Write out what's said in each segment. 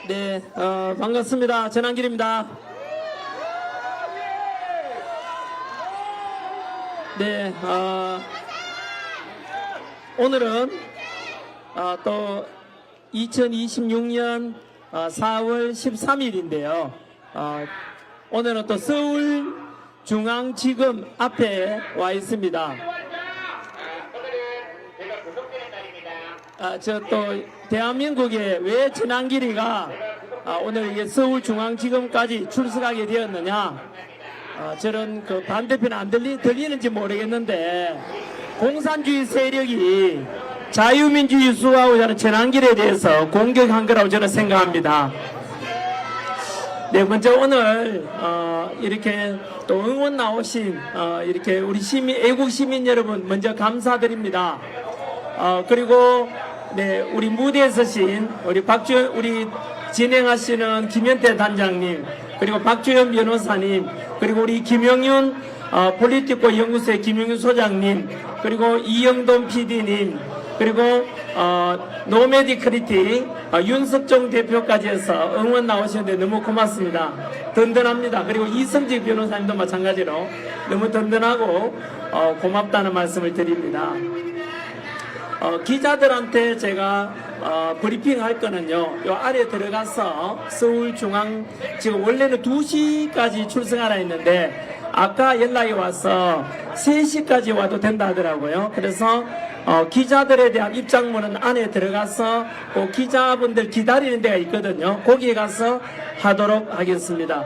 네, 반갑습니다. 전한길입니다. 네, 오늘은 또 2026년 4월 13일인데요. 오늘은 또 서울중앙지검 앞에 와 있습니다. 저 또 대한민국에 왜 전한길이가 오늘 이게 서울중앙지검까지 출석하게 되었느냐? 저런 그 반대편 안 들리는지 모르겠는데 공산주의 세력이 자유민주주의 수호하고 저는 전한길에 대해서 공격한 거라고 저는 생각합니다. 네, 먼저 오늘 이렇게 또 응원 나오신 이렇게 우리 애국 시민 여러분 먼저 감사드립니다. 그리고 네, 우리 무대에 서신 우리 진행하시는 김현태 단장님, 그리고 박주현 변호사님, 그리고 우리 김영윤 폴리티코 연구소의 김영윤 소장님, 그리고 이영돈 PD님, 그리고 노메디크리틱 윤석종 대표까지 해서 응원 나오셨는데 너무 고맙습니다. 든든합니다. 그리고 이성직 변호사님도 마찬가지로 너무 든든하고 고맙다는 말씀을 드립니다. 기자들한테 제가 브리핑 할 거는요, 요 아래 들어가서 서울중앙, 지금 원래는 2시까지 출석하라 했는데 아까 연락이 와서 3시까지 와도 된다 하더라고요. 그래서 기자들에 대한 입장문은 안에 들어가서 그 기자분들 기다리는 데가 있거든요. 거기에 가서 하도록 하겠습니다.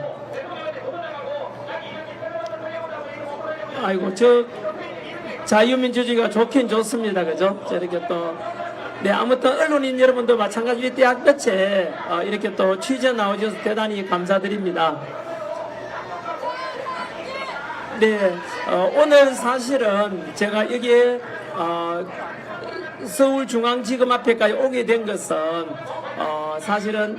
아이고, 자유민주주의가 좋긴 좋습니다. 그죠? 이렇게 또, 네, 아무튼 언론인 여러분도 마찬가지로 대학 끝에 이렇게 또 취재 나오셔서 대단히 감사드립니다. 네, 오늘 사실은 제가 여기에 서울중앙지검 앞에까지 오게 된 것은 사실은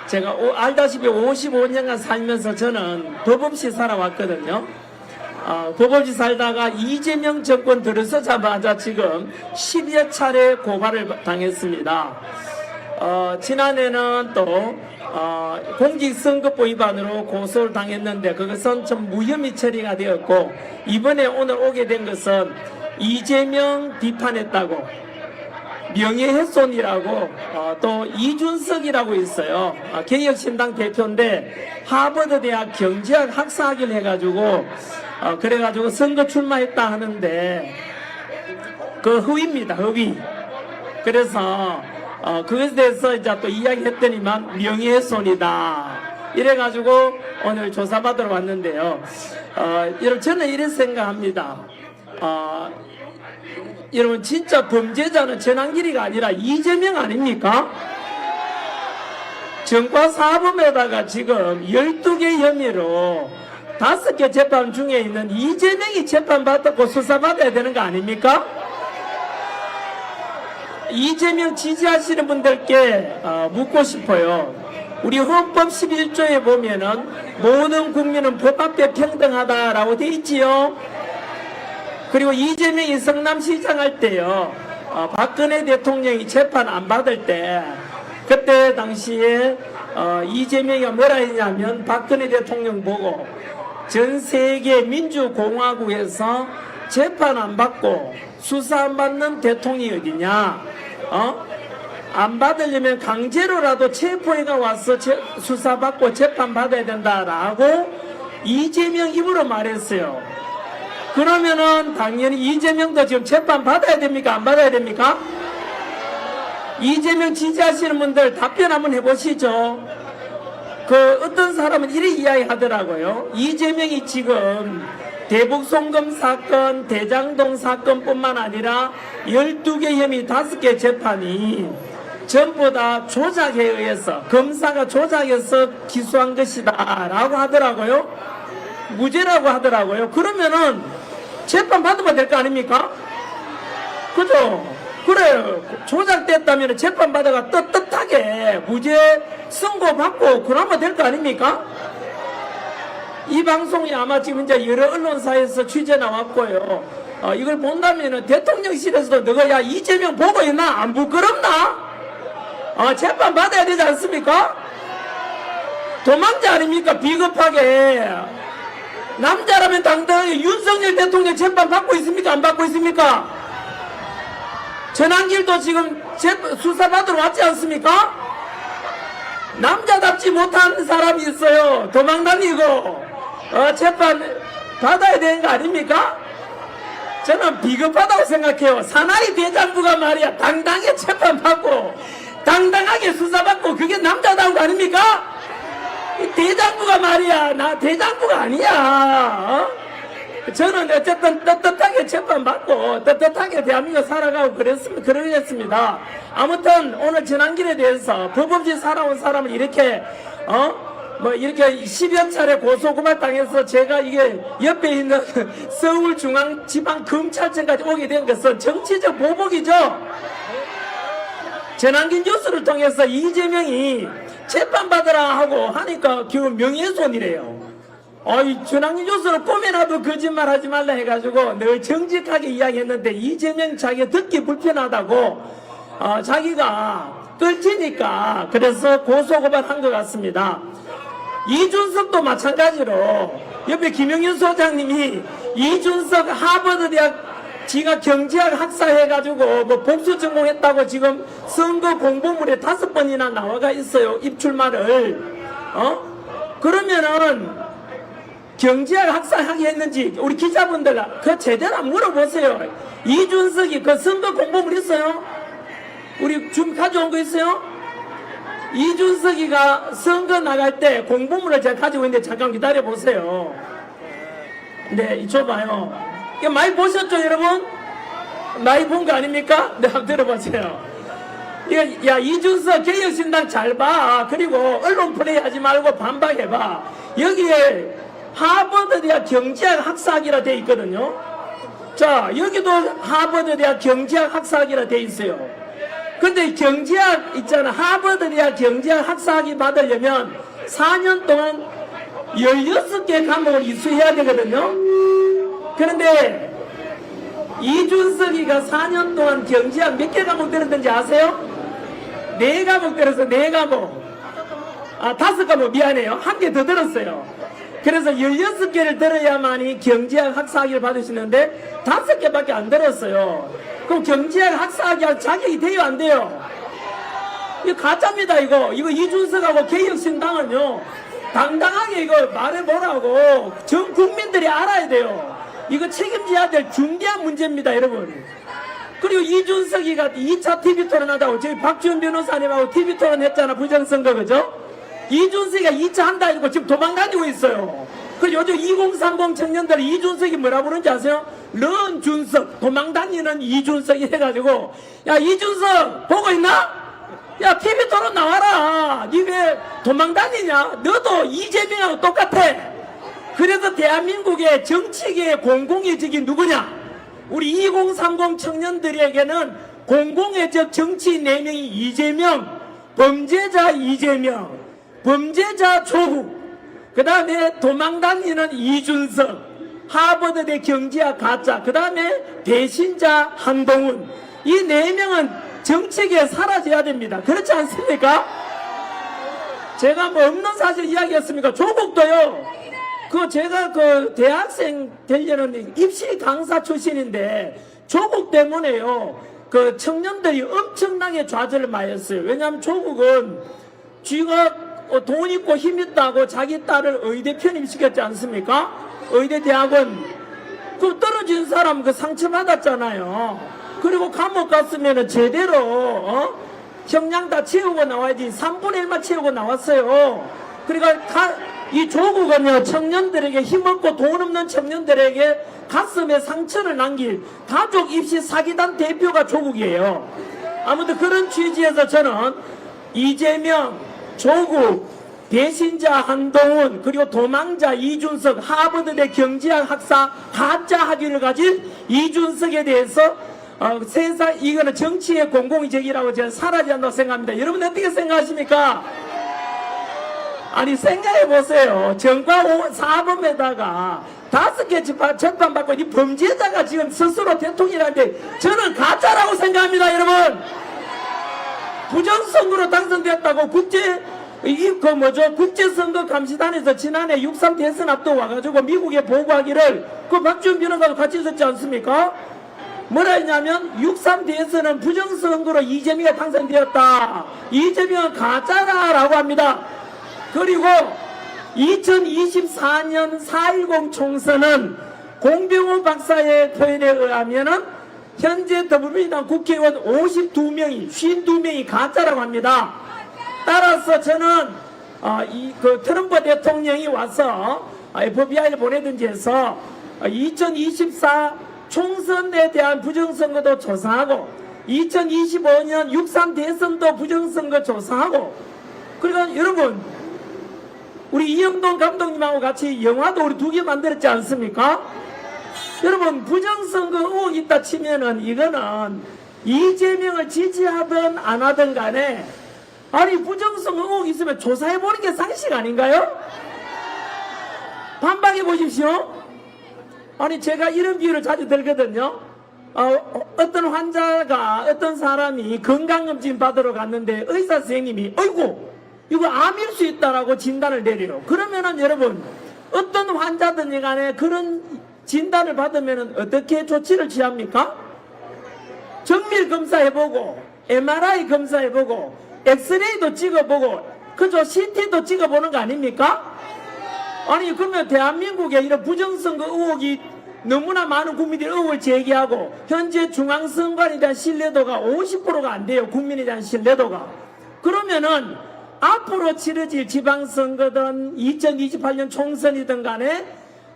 제가 알다시피 55년간 살면서 저는 법 없이 살아왔거든요. 법 없이 살다가 이재명 정권 들어서자마자 지금 10여 차례 고발을 당했습니다. 지난해는 또 공직선거법 위반으로 고소를 당했는데 그것은 좀 무혐의 처리가 되었고, 이번에 오늘 오게 된 것은 이재명 비판했다고 명예훼손이라고 또 이준석이라고 있어요. 개혁신당 대표인데 하버드 대학 경제학 학사학위를 해가지고 그래가지고 선거 출마했다 하는데 그 허위입니다. 허위. 그래서 그것에 대해서 이제 또 이야기했더니만 명예훼손이다 이래가지고 오늘 조사받으러 왔는데요. 여러분, 저는 이런 생각합니다. 여러분, 진짜 범죄자는 전한길이가 아니라 이재명 아닙니까? 정과사범에다가 지금 12개 혐의로 5개 재판 중에 있는 이재명이 재판받고 수사받아야 되는 거 아닙니까? 이재명 지지하시는 분들께 묻고 싶어요. 우리 헌법 11조에 보면은 모든 국민은 법 앞에 평등하다라고 돼 있지요. 그리고 이재명이 성남시장 할 때요, 박근혜 대통령이 재판 안 받을 때 그때 당시에 이재명이 뭐라 했냐면 박근혜 대통령 보고 전 세계 민주공화국에서 재판 안 받고 수사 안 받는 대통령이 어디냐? 안 받으려면 강제로라도 체포해가 와서 수사받고 재판 받아야 된다라고 이재명 입으로 말했어요. 그러면은 당연히 이재명도 지금 재판 받아야 됩니까? 안 받아야 됩니까? 이재명 지지하시는 분들 답변 한번 해보시죠. 어떤 사람은 이렇게 이야기하더라고요. 이재명이 지금 대북송금 사건, 대장동 사건뿐만 아니라 12개 혐의 5개 재판이 전부 다 조작에 의해서, 검사가 조작해서 기소한 것이다 라고 하더라고요. 무죄라고 하더라고요. 그러면은 재판 받으면 될 거 아닙니까? 그죠? 그래, 조작됐다면 재판 받아가 떳떳하게 무죄 선고받고 그러면 될 거 아닙니까? 이 방송이 아마 지금 이제 여러 언론사에서 취재 나왔고요. 이걸 본다면은 대통령실에서도 너가 야 이재명 보고 있나? 안 부끄럽나? 재판 받아야 되지 않습니까? 도망자 아닙니까? 비겁하게. 남자라면 당당하게 윤석열 대통령 재판 받고 있습니까? 안 받고 있습니까? 전환길도 지금 수사받으러 왔지 않습니까? 남자답지 못한 사람이 있어요. 도망다니고 재판 받아야 되는 거 아닙니까? 저는 비겁하다고 생각해요. 사나이 대장부가 말이야 당당하게 재판받고 당당하게 수사받고 그게 남자다운 거 아닙니까? 이 대장부가 말이야 나 대장부가 아니야. 저는 어쨌든 떳떳하게 재판받고 떳떳하게 대한민국 살아가고 그러겠습니다. 아무튼 오늘 전환길에 대해서 법 없이 살아온 사람을 이렇게 이렇게 10여 차례 고소고발 당해서 제가 이게 옆에 있는 서울중앙지방검찰청까지 오게 된 것은 정치적 보복이죠. 전환길 뉴스를 통해서 이재명이 재판받으라 하고 하니까 겨우 명예훼손이래요. 이 전환길 뉴스를 꾸며놔도 거짓말 하지 말라 해가지고 늘 정직하게 이야기했는데 이재명 자기가 듣기 불편하다고 자기가 끌치니까 그래서 고소고발한 것 같습니다. 이준석도 마찬가지로 옆에 김영윤 소장님이 이준석 하버드대학 지가 경제학 학사해가지고 뭐 복수 전공했다고 지금 선거 공보물에 5번이나 나와가 있어요. 입출마를. 그러면은 경제학 학사하게 했는지 우리 기자분들 그 제대로 한번 물어보세요. 이준석이 그 선거 공보물 있어요? 우리 좀 가져온 거 있어요? 이준석이가 선거 나갈 때 공보물을 제가 가지고 있는데 잠깐 기다려 보세요. 네, 줘봐요. 이거 많이 보셨죠, 여러분? 많이 본 거 아닙니까? 네, 한번 들어보세요. 이거, 야, 이준석 개혁신당 잘 봐. 그리고 언론 플레이 하지 말고 반박해봐. 여기에 하버드대학 경제학 학사학이라 돼 있거든요. 자, 여기도 하버드대학 경제학 학사학이라 돼 있어요. 근데 경제학 있잖아. 하버드대학 경제학 학사학위 받으려면 4년 동안 16개 과목을 이수해야 되거든요. 그런데 이준석이가 4년 동안 경제학 몇 개 과목 들었는지 아세요? 4과목 들었어요. 4과목. 5과목 미안해요. 1개 더 들었어요. 그래서 16개를 들어야만이 경제학 학사학위를 받을 수 있는데 5개밖에 안 들었어요. 그럼 경제학 학사학위 할 자격이 돼요, 안 돼요? 이거 가짜입니다, 이거. 이거 이준석하고 개혁신당은요, 당당하게 이거 말해보라고 전 국민들이 알아야 돼요. 이거 책임져야 될 중대한 문제입니다, 여러분. 그리고 이준석이가 2차 TV 토론하다고 저희 박지원 변호사님하고 TV 토론 했잖아, 부정선거, 그죠? 이준석이가 2차 한다 해고 지금 도망다니고 있어요. 그리고 요즘 2030 청년들이 이준석이 뭐라 부르는지 아세요? 런준석, 도망다니는 이준석이 해가지고, 야, 이준석, 보고 있나? 야, TV 토론 나와라. 니 왜 도망다니냐? 너도 이재명하고 똑같아. 그래서 대한민국의 정치계의 공공의 적이 누구냐? 우리 2030 청년들에게는 공공의 적 정치인 4명이 이재명, 범죄자 이재명, 범죄자 조국, 그 다음에 도망다니는 이준석, 하버드대 경제학 가짜, 그 다음에 배신자 한동훈. 이 4명은 정치계에 사라져야 됩니다. 그렇지 않습니까? 제가 뭐 없는 사실 이야기했습니까? 조국도요. 제가 대학생 되려는 입시 강사 출신인데 조국 때문에요. 청년들이 엄청나게 좌절을 많이 했어요. 왜냐하면 조국은 쥐가 돈 있고 힘 있다고 자기 딸을 의대 편입시켰지 않습니까? 의대 대학원. 떨어진 사람 상처 받았잖아요. 그리고 감옥 갔으면 제대로 형량 다 채우고 나와야지. 3분의 1만 채우고 나왔어요. 그러니까 이 조국은요, 청년들에게 힘없고 돈 없는 청년들에게 가슴에 상처를 남길 가족 입시 사기단 대표가 조국이에요. 아무튼 그런 취지에서 저는 이재명, 조국, 배신자 한동훈, 그리고 도망자 이준석, 하버드대 경제학 학사 가짜 학위를 가진 이준석에 대해서 세상 이거는 정치의 공공의적이라고 저는 사라져야 한다고 생각합니다. 여러분 어떻게 생각하십니까? 아니 생각해보세요. 정과 사범에다가 5개 재판받고 이 범죄자가 지금 스스로 대통령이라는데 저는 가짜라고 생각합니다. 여러분 부정선거로 당선됐다고 국제 그 뭐죠? 국제선거감시단에서 지난해 6.3 대선 앞도 와가지고 미국에 보고하기를 그 박지원 변호사도 같이 있었지 않습니까? 뭐라 했냐면 6.3 대선은 부정선거로 이재명이 당선되었다. 이재명은 가짜라라고 합니다. 그리고 2024년 4.10 총선은 공병호 박사의 표현에 의하면은 현재 더불어민주당 국회의원 52명이 52명이 가짜라고 합니다. 따라서 저는 그 트럼프 대통령이 와서 FBI를 보내든지 해서 2024 총선에 대한 부정선거도 조사하고 2025년 6.3 대선도 부정선거 조사하고 그러니까 여러분 우리 이영돈 감독님하고 같이 영화도 우리 2개 만들었지 않습니까? 여러분 부정선거 의혹이 있다 치면은 이거는 이재명을 지지하든 안 하든 간에 아니 부정선거 의혹이 있으면 조사해보는 게 상식 아닌가요? 반박해 보십시오. 아니 제가 이런 비유를 자주 들거든요. 어떤 환자가 어떤 사람이 건강검진 받으러 갔는데 의사 선생님이 어이구 이거 암일 수 있다라고 진단을 내려요. 그러면은 여러분 어떤 환자든지 간에 그런 진단을 받으면은 어떻게 조치를 취합니까? 정밀 검사해보고 MRI 검사해보고 엑스레이도 찍어보고 그저 CT도 찍어보는 거 아닙니까? 아니 그러면 대한민국에 이런 부정선거 의혹이 너무나 많은 국민들이 의혹을 제기하고 현재 중앙선관위에 대한 신뢰도가 50%가 안 돼요. 국민에 대한 신뢰도가. 그러면은 앞으로 치러질 지방선거든 2028년 총선이든 간에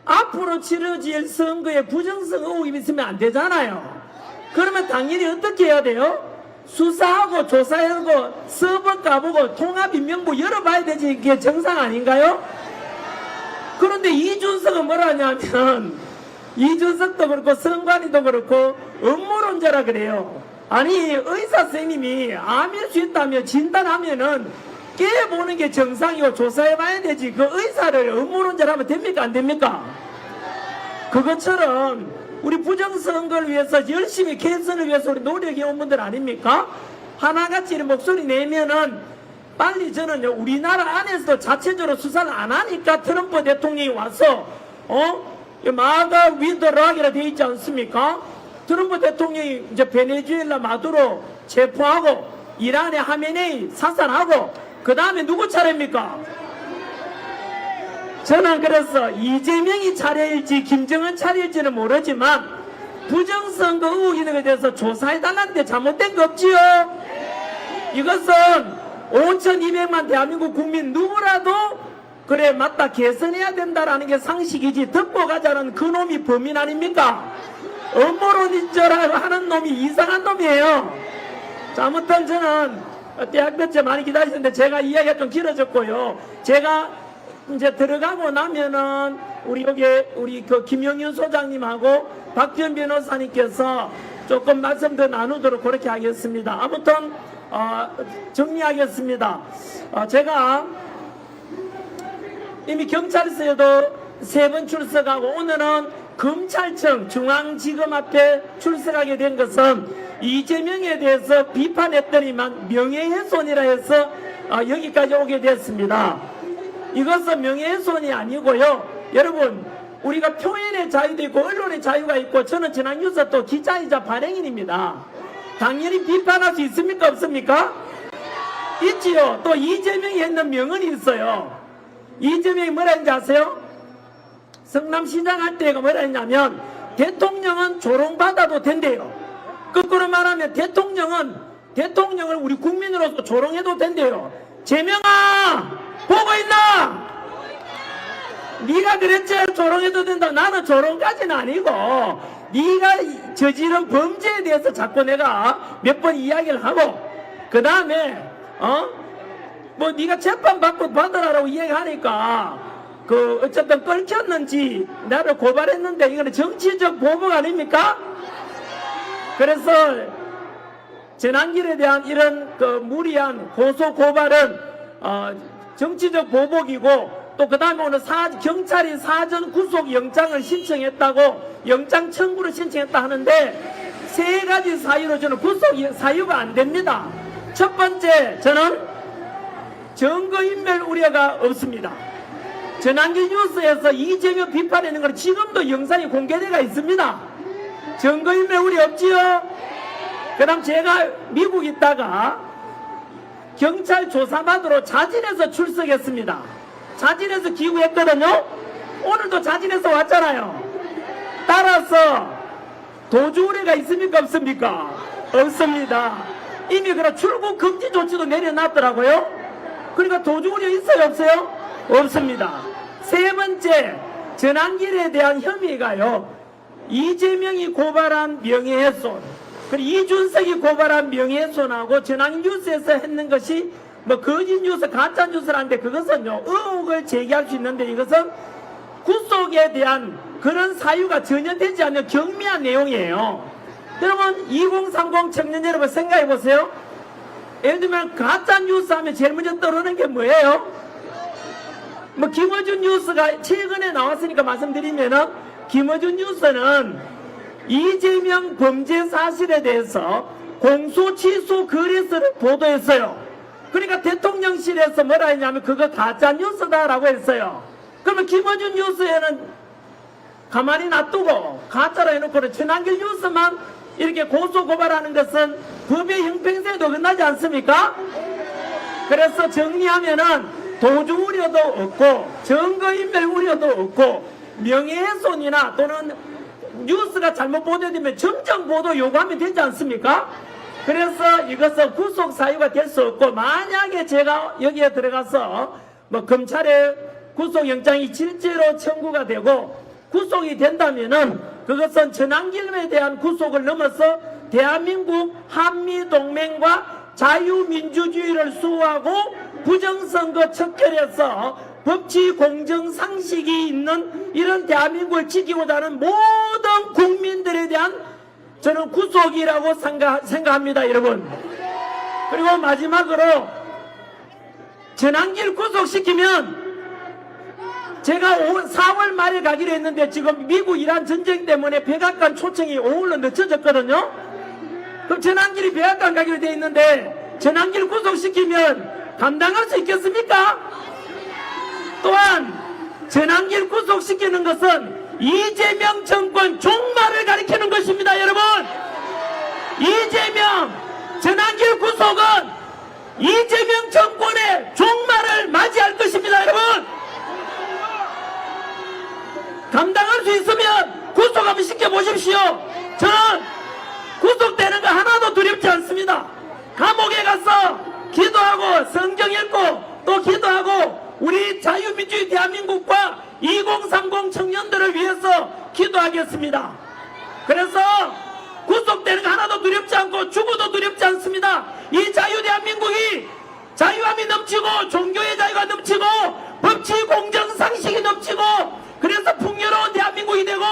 앞으로 치러질 선거에 부정선거 의혹이 있으면 안 되잖아요. 그러면 당연히 어떻게 해야 돼요? 수사하고 조사하고 서버 까보고 통합인명부 열어봐야 되지. 이게 정상 아닌가요? 그런데 이준석은 뭐라 하냐면 이준석도 그렇고 선관위도 그렇고 음모론자라 그래요. 아니 의사 선생님이 암일 수 있다며 진단하면은 깨보는 게 정상이고 조사해봐야 되지. 그 의사를 음모론자라면 됩니까 안 됩니까? 그것처럼 우리 부정선거를 위해서 열심히 개선을 위해서 우리 노력해온 분들 아닙니까? 하나같이 이런 목소리 내면은 빨리 저는 우리나라 안에서 자체적으로 수사를 안 하니까 트럼프 대통령이 와서 마가 위드락이라 되어 있지 않습니까? 트럼프 대통령이 이제 베네수엘라 마두로 체포하고 이란의 하메네이 사살하고 그 다음에 누구 차례입니까? 저는 그래서 이재명이 차례일지 김정은 차례일지는 모르지만 부정선거 의혹 있는 것에 대해서 조사해달라는데 잘못된 거 없지요? 이것은 5,200만 대한민국 국민 누구라도 그래 맞다 개선해야 된다라는 게 상식이지 듣고 가자는 그 놈이 범인 아닙니까? 음모론인줄 하는 놈이 이상한 놈이에요. 자, 아무튼 저는 대학 몇째 많이 기다리셨는데 제가 이야기가 좀 길어졌고요. 제가 이제 들어가고 나면은 우리 그 김영윤 소장님하고 박지원 변호사님께서 조금 말씀 더 나누도록 그렇게 하겠습니다. 아무튼 정리하겠습니다. 제가 이미 경찰서에도 3번 출석하고 오늘은 검찰청 중앙지검 앞에 출석하게 된 것은 이재명에 대해서 비판했더니만 명예훼손이라 해서 여기까지 오게 됐습니다. 이것은 명예훼손이 아니고요. 여러분 우리가 표현의 자유도 있고 언론의 자유가 있고 저는 지난뉴스 또 기자이자 발행인입니다. 당연히 비판할 수 있습니까 없습니까? 있지요. 또 이재명이 했는 명언이 있어요. 이재명이 뭐라 했는지 아세요? 성남시장 할 때가 뭐라 했냐면 대통령은 조롱받아도 된대요. 거꾸로 말하면 대통령을 우리 국민으로서 조롱해도 된대요. 재명아 보고 있나? 네가 그랬지 조롱해도 된다. 나는 조롱까지는 아니고 네가 저지른 범죄에 대해서 자꾸 내가 몇 번 이야기를 하고 그 다음에 뭐 네가 재판 받으라고 이야기하니까 그 어쨌든 끌켰는지 나를 고발했는데 이거는 정치적 보복 아닙니까? 그래서 재난길에 대한 이런 그 무리한 고소 고발은 정치적 보복이고 또 그 다음에 오늘 경찰이 사전 구속 영장을 신청했다고 영장 청구를 신청했다 하는데 3가지 사유로 저는 구속 사유가 안 됩니다. 첫 번째 증거인멸 우려가 없습니다. 전환기 뉴스에서 이재명 비판하는 건 지금도 영상이 공개되어 있습니다. 증거인멸 우려 없지요? 그럼 제가 미국 있다가 경찰 조사받으러 자진해서 출석했습니다. 자진해서 기구했거든요. 오늘도 자진해서 왔잖아요. 따라서 도주 우려가 있습니까 없습니까? 없습니다. 이미 그런 출국 금지 조치도 내려놨더라고요. 그러니까 도주 우려 있어요 없어요? 없습니다. 세 번째, 전환길에 대한 혐의가요, 이재명이 고발한 명예훼손, 그리고 이준석이 고발한 명예훼손하고 전환길 뉴스에서 했는 것이 뭐 거짓 뉴스, 가짜 뉴스라는데 그것은요 의혹을 제기할 수 있는데 이것은 구속에 대한 그런 사유가 전혀 되지 않는 경미한 내용이에요. 여러분 2030 청년 여러분 생각해 보세요. 예를 들면 가짜 뉴스 하면 제일 먼저 떠오르는 게 뭐예요? 뭐 김어준 뉴스가 최근에 나왔으니까 말씀드리면은 김어준 뉴스는 이재명 범죄 사실에 대해서 공소 취소 거래서를 보도했어요. 그러니까 대통령실에서 뭐라 했냐면 그거 가짜 뉴스다라고 했어요. 그러면 김어준 뉴스에는 가만히 놔두고 가짜로 해놓고는 전환길 뉴스만 이렇게 고소 고발하는 것은 법의 형평성에도 어긋나지 않습니까? 그래서 정리하면은 도주 우려도 없고 증거인멸 우려도 없고 명예훼손이나 또는 뉴스가 잘못 보도되면 정정 보도 요구하면 되지 않습니까? 그래서 이것은 구속 사유가 될 수 없고, 만약에 제가 여기에 들어가서 뭐 검찰의 구속영장이 실제로 청구가 되고 구속이 된다면은 그것은 전환길에 대한 구속을 넘어서 대한민국 한미동맹과 자유민주주의를 수호하고 부정선거 척결해서 법치 공정 상식이 있는 이런 대한민국을 지키고자 하는 모든 국민들에 대한 저는 구속이라고 생각합니다, 여러분. 그리고 마지막으로 전환길 구속시키면 제가 4월 말에 가기로 했는데 지금 미국 이란 전쟁 때문에 백악관 초청이 5일로 늦춰졌거든요. 그럼 전환길이 백악관 가기로 돼 있는데 전환길 구속시키면 감당할 수 있겠습니까? 또한 전환길 구속시키는 것은 이재명 정권 종말을 가리키는 것입니다, 여러분. 이재명 전환길 구속은 이재명 정권의 종말을 맞이할 것입니다, 여러분. 감당할 수 있으면 구속 한번 시켜보십시오. 저는 구속되는 거 하나도 두렵지 않습니다. 감옥에 가서 기도하고 성경 읽고 또 기도하고 우리 자유민주주의 대한민국과 2030 청년들을 위해서 기도하겠습니다. 그래서 구속되는 거 하나도 두렵지 않고 죽어도 두렵지 않습니다. 이 자유 대한민국이 자유함이 넘치고 종교의 자유가 넘치고 법치 공정 상식이 넘치고 그래서 풍요로운 대한민국이 되고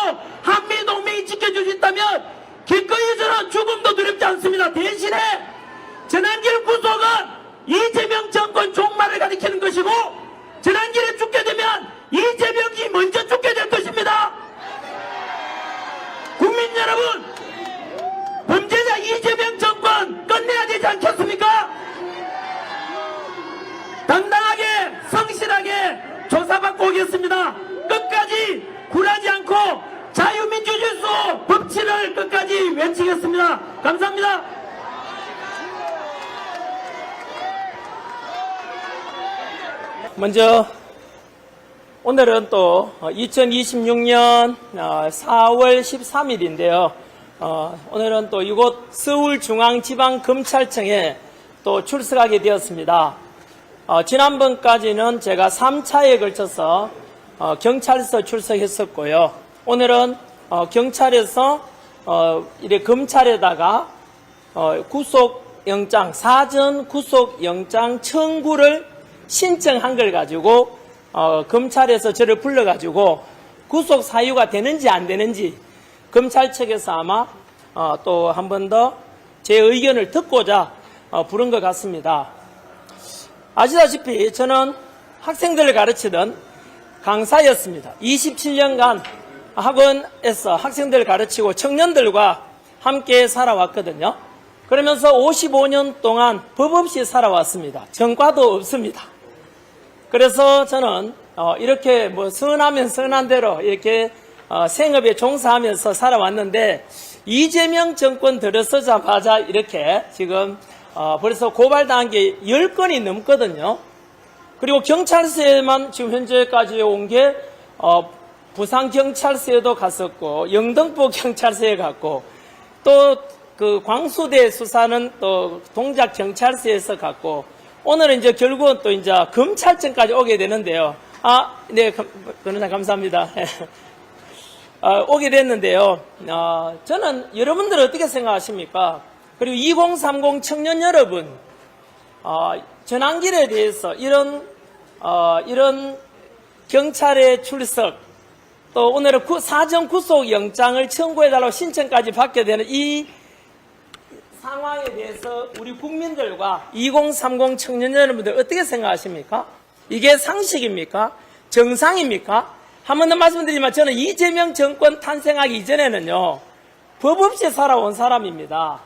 한미동맹이 지켜줄 수 있다면 기꺼이 저는 죽음도 두렵지 않습니다. 대신에 전환길 구속은 이재명 정권 종말을 가리키는 것이고 전환길에 죽게 되면 이재명이 먼저 죽게 될 것입니다. 국민 여러분, 범죄자 이재명 정권 끝내야 되지 않겠습니까? 당당하게 성실하게 조사받고 오겠습니다. 끝까지 굴하지 않고 자유민주주의 수호 법치를 끝까지 외치겠습니다. 감사합니다. 먼저 오늘은 또 2026년 4월 13일인데요. 오늘은 또 이곳 서울중앙지방검찰청에 또 출석하게 되었습니다. 지난번까지는 제가 3차에 걸쳐서 경찰서 출석했었고요. 오늘은 경찰에서 이래 검찰에다가 구속영장, 사전 구속영장 청구를 신청한 걸 가지고 검찰에서 저를 불러가지고 구속 사유가 되는지 안 되는지 검찰 측에서 아마 또 한 번 더 제 의견을 듣고자 부른 것 같습니다. 아시다시피 저는 학생들을 가르치던 강사였습니다. 27년간 학원에서 학생들을 가르치고 청년들과 함께 살아왔거든요. 그러면서 55년 동안 법 없이 살아왔습니다. 전과도 없습니다. 그래서 저는 이렇게 뭐 선하면 선한 대로 이렇게 생업에 종사하면서 살아왔는데 이재명 정권 들어서자마자 이렇게 지금 벌써 고발당한 게 10건이 넘거든요. 그리고 경찰서에만 지금 현재까지 온 게 부산경찰서에도 갔었고 영등포 경찰서에 갔고 또 그 광수대 수사는 또 동작경찰서에서 갔고 오늘은 이제 결국은 또 이제 검찰청까지 오게 되는데요. 네, 변호사 감사합니다. 오게 됐는데요. 저는 여러분들 어떻게 생각하십니까? 그리고 2030 청년 여러분, 전환길에 대해서 이런 경찰의 출석, 또 오늘은 사전 구속 영장을 청구해달라고 신청까지 받게 되는 이 상황에 대해서 우리 국민들과 2030 청년 여러분들 어떻게 생각하십니까? 이게 상식입니까? 정상입니까? 한 번 더 말씀드리지만 저는 이재명 정권 탄생하기 이전에는요, 법 없이 살아온 사람입니다.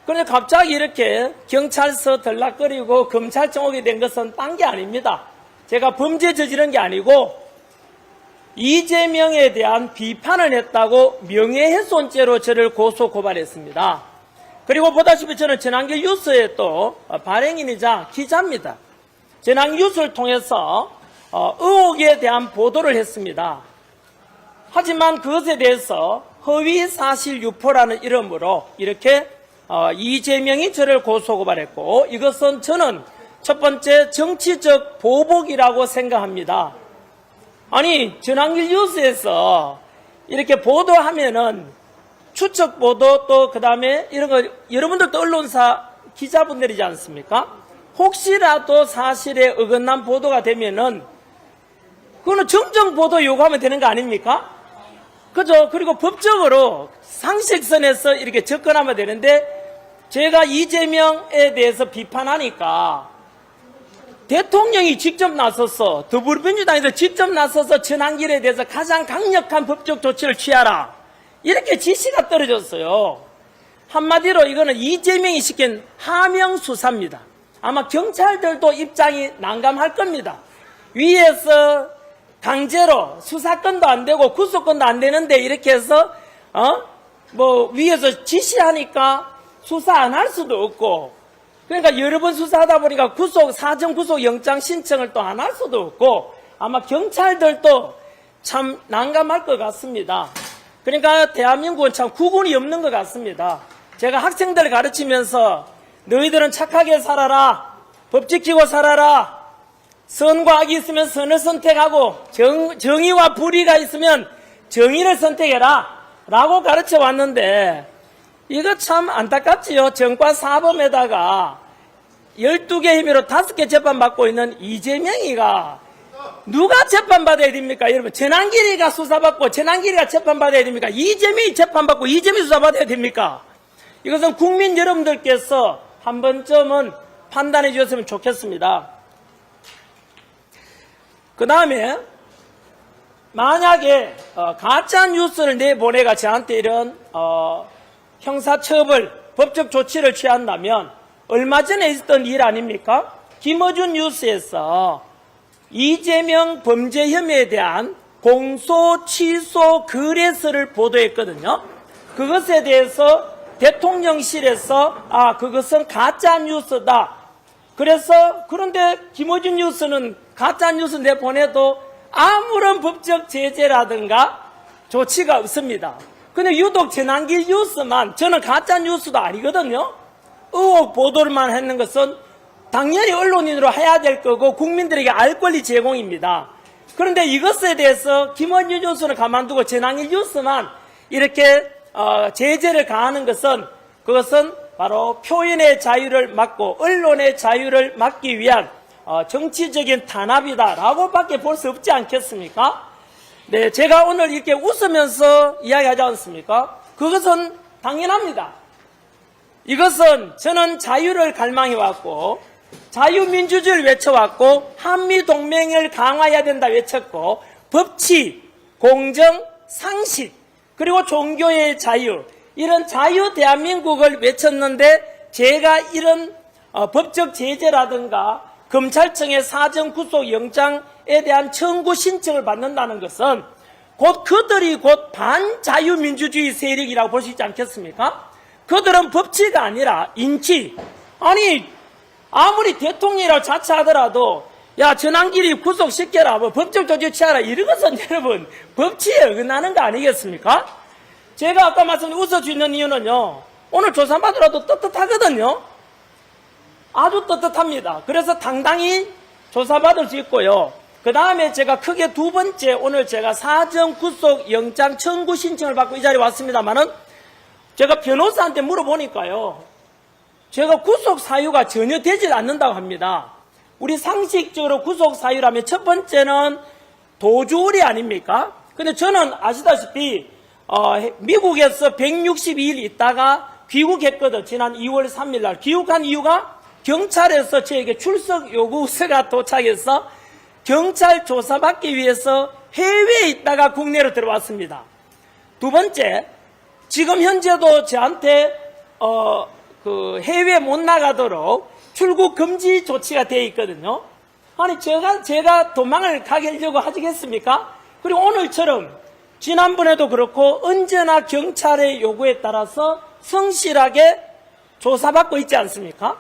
그런데 갑자기 이렇게 경찰서 들락거리고 검찰청 오게 된 것은 딴 게 아닙니다. 제가 범죄 저지른 게 아니고 이재명에 대한 비판을 했다고 명예훼손죄로 저를 고소 고발했습니다. 그리고 보다시피 저는 전환길 뉴스의 또 발행인이자 기자입니다. 전환길 뉴스를 통해서 의혹에 대한 보도를 했습니다. 하지만 그것에 대해서 허위사실 유포라는 이름으로 이렇게 이재명이 저를 고소고발했고 이것은 저는 첫 번째 정치적 보복이라고 생각합니다. 아니 전환길 뉴스에서 이렇게 보도하면은 추측 보도 또 그다음에 이런 거 여러분들도 언론사 기자분들이지 않습니까? 혹시라도 사실에 어긋난 보도가 되면은 그거는 정정 보도 요구하면 되는 거 아닙니까? 그죠? 그리고 법적으로 상식선에서 이렇게 접근하면 되는데 제가 이재명에 대해서 비판하니까 대통령이 직접 나서서 더불어민주당에서 직접 나서서 전환길에 대해서 가장 강력한 법적 조치를 취하라. 이렇게 지시가 떨어졌어요. 한마디로 이거는 이재명이 시킨 하명 수사입니다. 아마 경찰들도 입장이 난감할 겁니다. 위에서 강제로 수사권도 안 되고 구속권도 안 되는데 이렇게 해서 위에서 지시하니까 수사 안 할 수도 없고 그러니까 여러 번 수사하다 보니까 사전 구속 영장 신청을 또 안 할 수도 없고 아마 경찰들도 참 난감할 것 같습니다. 그러니까 대한민국은 참 구분이 없는 것 같습니다. 제가 학생들을 가르치면서 너희들은 착하게 살아라. 법 지키고 살아라. 선과 악이 있으면 선을 선택하고 정의와 불의가 있으면 정의를 선택해라. 라고 가르쳐 왔는데 이거 참 안타깝지요. 정과 사범에다가 12개 혐의로 5개 재판받고 있는 이재명이가 누가 재판받아야 됩니까? 여러분 전환길이가 수사받고 전환길이가 재판받아야 됩니까? 이재명이 재판받고 이재명이 수사받아야 됩니까? 이것은 국민 여러분들께서 한 번쯤은 판단해 주셨으면 좋겠습니다. 그 다음에 만약에 가짜 뉴스를 내보내가 저한테 이런 형사처벌 법적 조치를 취한다면 얼마 전에 있었던 일 아닙니까? 김어준 뉴스에서 이재명 범죄 혐의에 대한 공소 취소 거래서를 보도했거든요. 그것에 대해서 대통령실에서 그것은 가짜 뉴스다. 그런데 김어준 뉴스는 가짜 뉴스 내보내도 아무런 법적 제재라든가 조치가 없습니다. 근데 유독 전환길 뉴스만 저는 가짜 뉴스도 아니거든요. 의혹 보도를만 했는 것은 당연히 언론인으로 해야 될 거고 국민들에게 알 권리 제공입니다. 그런데 이것에 대해서 김원준 뉴스는 가만두고 전환길 뉴스만 이렇게 제재를 가하는 것은 그것은 바로 표현의 자유를 막고 언론의 자유를 막기 위한 정치적인 탄압이다라고밖에 볼 수 없지 않겠습니까? 네, 제가 오늘 이렇게 웃으면서 이야기하지 않습니까? 그것은 당연합니다. 이것은 저는 자유를 갈망해왔고 자유민주주의를 외쳐왔고 한미동맹을 강화해야 된다 외쳤고 법치, 공정, 상식 그리고 종교의 자유 이런 자유 대한민국을 외쳤는데 제가 이런 법적 제재라든가 검찰청의 사전 구속 영장에 대한 청구 신청을 받는다는 것은 곧 그들이 곧 반자유민주주의 세력이라고 볼 수 있지 않겠습니까? 그들은 법치가 아니라 인치. 아니 아무리 대통령이라고 자처하더라도 야 전환길이 구속시켜라 뭐 법적 조치 취하라 이런 것은 여러분 법치에 어긋나는 거 아니겠습니까? 제가 아까 말씀드린 웃을 수 있는 이유는요, 오늘 조사받으라도 떳떳하거든요. 아주 떳떳합니다. 그래서 당당히 조사받을 수 있고요. 그 다음에 제가 크게 두 번째, 오늘 제가 사전 구속 영장 청구 신청을 받고 이 자리에 왔습니다만은 제가 변호사한테 물어보니까요, 제가 구속 사유가 전혀 되질 않는다고 합니다. 우리 상식적으로 구속 사유라면 첫 번째는 도주의뢰 아닙니까? 근데 저는 아시다시피 미국에서 162일 있다가 귀국했거든. 지난 2월 3일 날 귀국한 이유가 경찰에서 저에게 출석 요구서가 도착해서 경찰 조사받기 위해서 해외에 있다가 국내로 들어왔습니다. 두 번째, 지금 현재도 저한테 그 해외 못 나가도록 출국 금지 조치가 되어 있거든요. 아니 제가 도망을 가려고 하시겠습니까? 그리고 오늘처럼 지난번에도 그렇고 언제나 경찰의 요구에 따라서 성실하게 조사받고 있지 않습니까?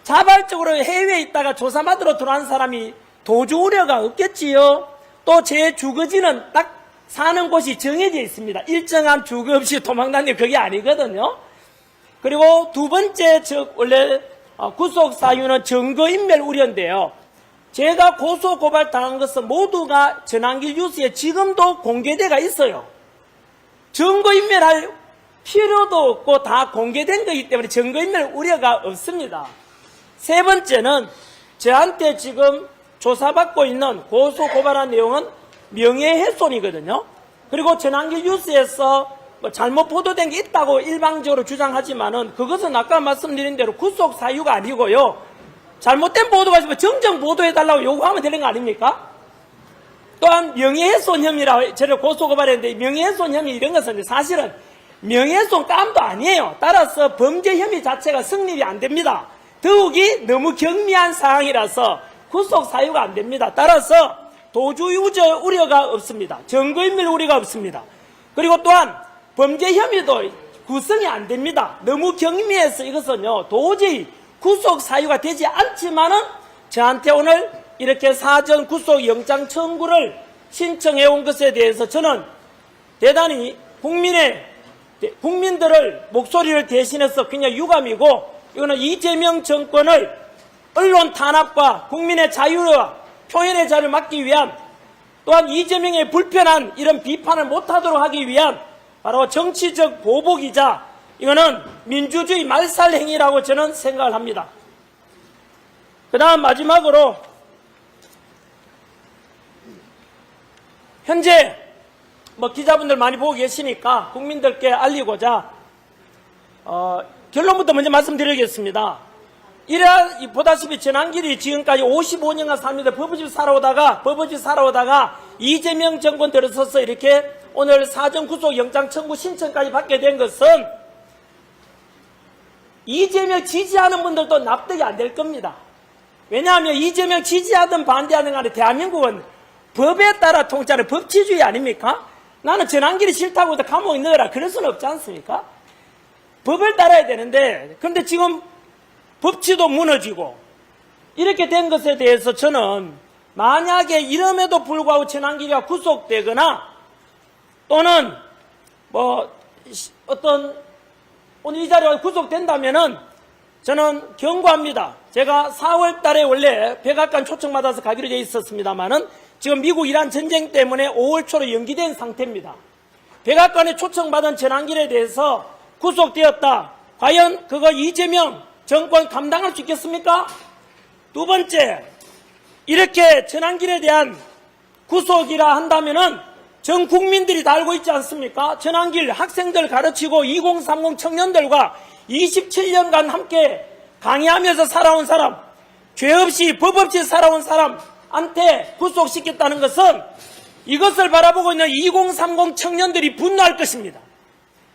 자발적으로 해외에 있다가 조사받으러 들어온 사람이 도주 우려가 없겠지요. 또 제 주거지는 딱 사는 곳이 정해져 있습니다. 일정한 주거 없이 도망다니는 그게 아니거든요. 그리고 두 번째, 즉 원래 구속 사유는 증거인멸 우려인데요. 제가 고소 고발 당한 것은 모두가 전환길 뉴스에 지금도 공개되어 있어요. 증거인멸할 필요도 없고 다 공개된 거기 때문에 증거인멸 우려가 없습니다. 세 번째는 저한테 지금 조사받고 있는 고소 고발한 내용은 명예훼손이거든요. 그리고 전환길 뉴스에서 잘못 보도된 게 있다고 일방적으로 주장하지만은 그것은 아까 말씀드린 대로 구속 사유가 아니고요. 잘못된 보도가 있으면 정정 보도해달라고 요구하면 되는 거 아닙니까? 또한 명예훼손 혐의라고 저를 고소 고발했는데 명예훼손 혐의 이런 것은 사실은 명예훼손 깜도 아니에요. 따라서 범죄 혐의 자체가 성립이 안 됩니다. 더욱이 너무 경미한 사항이라서 구속 사유가 안 됩니다. 따라서 도주유저 우려가 없습니다. 증거인멸 우려가 없습니다. 그리고 또한 범죄 혐의도 구성이 안 됩니다. 너무 경미해서 이것은요 도저히 구속 사유가 되지 않지만은 저한테 오늘 이렇게 사전 구속 영장 청구를 신청해 온 것에 대해서 저는 대단히 국민들을 목소리를 대신해서 그냥 유감이고, 이거는 이재명 정권을 언론 탄압과 국민의 자유와 표현의 자유를 막기 위한, 또한 이재명의 불편한 이런 비판을 못하도록 하기 위한 바로 정치적 보복이자 이거는 민주주의 말살 행위라고 저는 생각을 합니다. 그 다음 마지막으로 현재 기자분들 많이 보고 계시니까 국민들께 알리고자 결론부터 먼저 말씀드리겠습니다. 보다시피 전환길이 지금까지 55년간 삽니다. 버버집 살아오다가 이재명 정권 들어서서 이렇게 오늘 사전 구속 영장 청구 신청까지 받게 된 것은 이재명 지지하는 분들도 납득이 안 될 겁니다. 왜냐하면 이재명 지지하든 반대하든 간에 대한민국은 법에 따라 통치하는 법치주의 아닙니까? 나는 전환길이 싫다고 해서 감옥에 넣어라 그럴 수는 없지 않습니까? 법을 따라야 되는데, 그런데 지금 법치도 무너지고 이렇게 된 것에 대해서 저는 만약에 이름에도 불구하고 전환길이가 구속되거나 또는 오늘 이 자리가 구속된다면은 저는 경고합니다. 제가 4월 달에 원래 백악관 초청받아서 가기로 되어 있었습니다만은 지금 미국 이란 전쟁 때문에 5월 초로 연기된 상태입니다. 백악관에 초청받은 전환길에 대해서 구속되었다. 과연 그거 이재명 정권 감당할 수 있겠습니까? 두 번째, 이렇게 전환길에 대한 구속이라 한다면은 전 국민들이 다 알고 있지 않습니까? 전환길 학생들 가르치고 2030 청년들과 27년간 함께 강의하면서 살아온 사람, 죄 없이 법 없이 살아온 사람한테 구속시켰다는 것은 이것을 바라보고 있는 2030 청년들이 분노할 것입니다.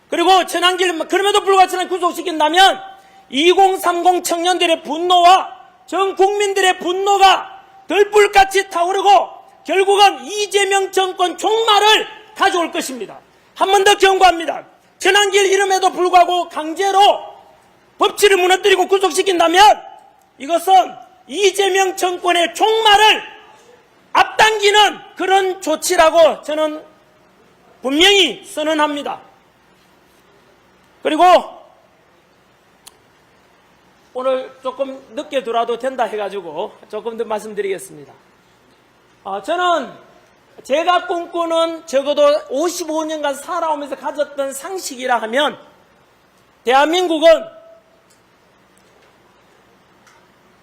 그리고 전환길 그럼에도 불구하고 저는 구속시킨다면 2030 청년들의 분노와 전 국민들의 분노가 들불같이 타오르고 결국은 이재명 정권 종말을 가져올 것입니다. 한 번 더 경고합니다. 천안길 이름에도 불구하고 강제로 법치를 무너뜨리고 구속시킨다면 이것은 이재명 정권의 종말을 앞당기는 그런 조치라고 저는 분명히 선언합니다. 그리고 오늘 조금 늦게 들어와도 된다 해가지고 조금 더 말씀드리겠습니다. 저는 제가 꿈꾸는 적어도 55년간 살아오면서 가졌던 상식이라 하면 대한민국은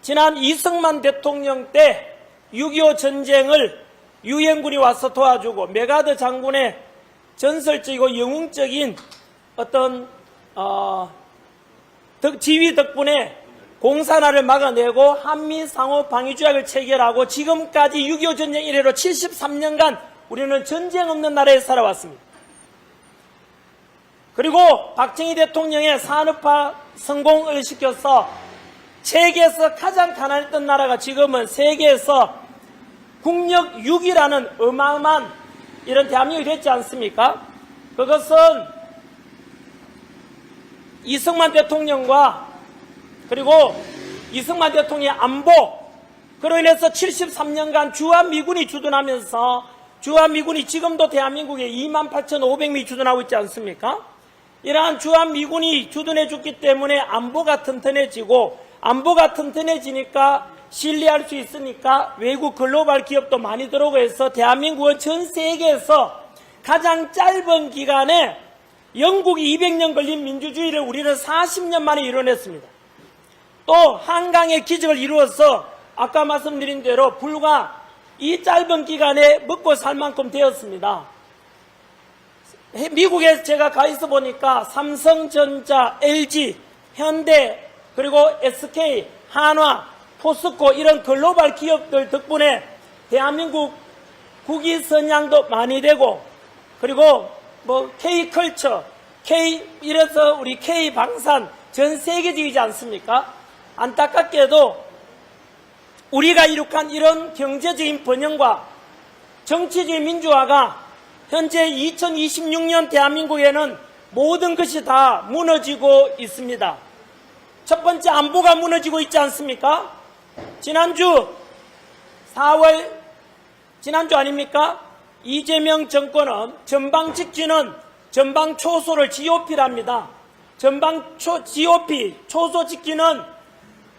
지난 이승만 대통령 때 6.25 전쟁을 유엔군이 와서 도와주고 메가드 장군의 전설적이고 영웅적인 어떤 지휘 덕분에 공산화를 막아내고 한미 상호 방위 조약을 체결하고 지금까지 6.25 전쟁 이래로 73년간 우리는 전쟁 없는 나라에 살아왔습니다. 그리고 박정희 대통령의 산업화 성공을 시켜서 세계에서 가장 가난했던 나라가 지금은 세계에서 국력 6위라는 어마어마한 이런 대한민국이 됐지 않습니까? 그것은 이승만 대통령과 그리고 이승만 대통령의 안보, 그로 인해서 73년간 주한미군이 주둔하면서 주한미군이 지금도 대한민국에 28,500명이 주둔하고 있지 않습니까? 이러한 주한미군이 주둔해 줬기 때문에 안보가 튼튼해지고 안보가 튼튼해지니까 신뢰할 수 있으니까 외국 글로벌 기업도 많이 들어오고 해서 대한민국은 전 세계에서 가장 짧은 기간에 영국이 200년 걸린 민주주의를 우리는 40년 만에 이뤄냈습니다. 또 한강의 기적을 이루어서 아까 말씀드린 대로 불과 이 짧은 기간에 먹고 살 만큼 되었습니다. 미국에 제가 가 있어 보니까 삼성전자, LG, 현대, 그리고 SK, 한화, 포스코 이런 글로벌 기업들 덕분에 대한민국 국위 선양도 많이 되고 그리고 뭐 K컬처, 이래서 우리 K방산 전 세계적이지 않습니까? 안타깝게도 우리가 이룩한 이런 경제적인 번영과 정치적인 민주화가 현재 2026년 대한민국에는 모든 것이 다 무너지고 있습니다. 첫 번째 안보가 무너지고 있지 않습니까? 지난주 아닙니까? 이재명 정권은 전방 직진은 전방 초소를 GOP랍니다. 전방 GOP 초소 직진은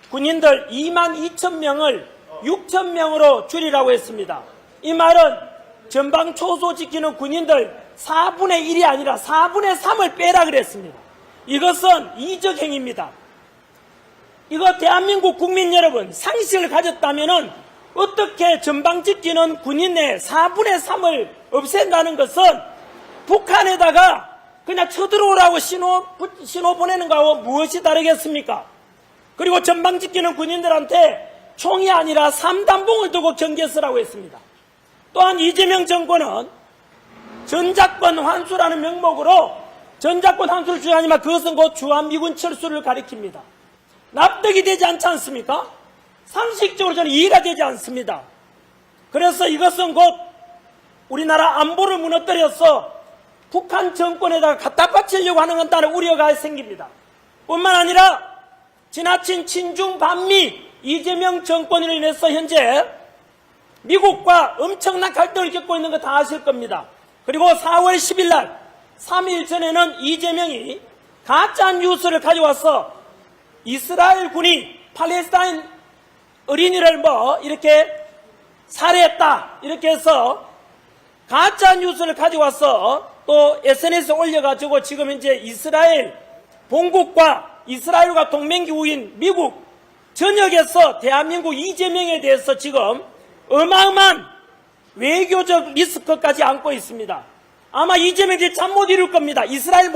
군인들 22,000명을 6,000명으로 줄이라고 했습니다. 이 말은 전방 초소 지키는 군인들 4분의 1이 아니라 4분의 3을 빼라 그랬습니다. 이것은 이적 행위입니다. 이거 대한민국 국민 여러분 상식을 가졌다면은 어떻게 전방 지키는 군인의 4분의 3을 없앤다는 것은 북한에다가 그냥 쳐들어오라고 신호 보내는 거하고 무엇이 다르겠습니까? 그리고 전방 지키는 군인들한테 총이 아니라 3단봉을 두고 경계서라고 했습니다. 또한 이재명 정권은 전작권 환수라는 명목으로 전작권 환수를 주장하지만 그것은 곧 주한미군 철수를 가리킵니다. 납득이 되지 않지 않습니까? 상식적으로 저는 이해가 되지 않습니다. 그래서 이것은 곧 우리나라 안보를 무너뜨려서 북한 정권에다가 갖다 바치려고 하는 건다는 우려가 생깁니다. 뿐만 아니라 지나친 친중 반미 이재명 정권으로 인해서 현재 미국과 엄청난 갈등을 겪고 있는 거 다 아실 겁니다. 그리고 4월 10일 날 3일 전에는 이재명이 가짜 뉴스를 가져와서 이스라엘 군이 팔레스타인 어린이를 이렇게 살해했다 이렇게 해서 가짜 뉴스를 가져와서 또 SNS에 올려가지고 지금 현재 이스라엘 본국과 이스라엘과 동맹기구인 미국 전역에서 대한민국 이재명에 대해서 지금 어마어마한 외교적 리스크까지 안고 있습니다. 아마 이재명이 잠 못 이룰 겁니다. 이스라엘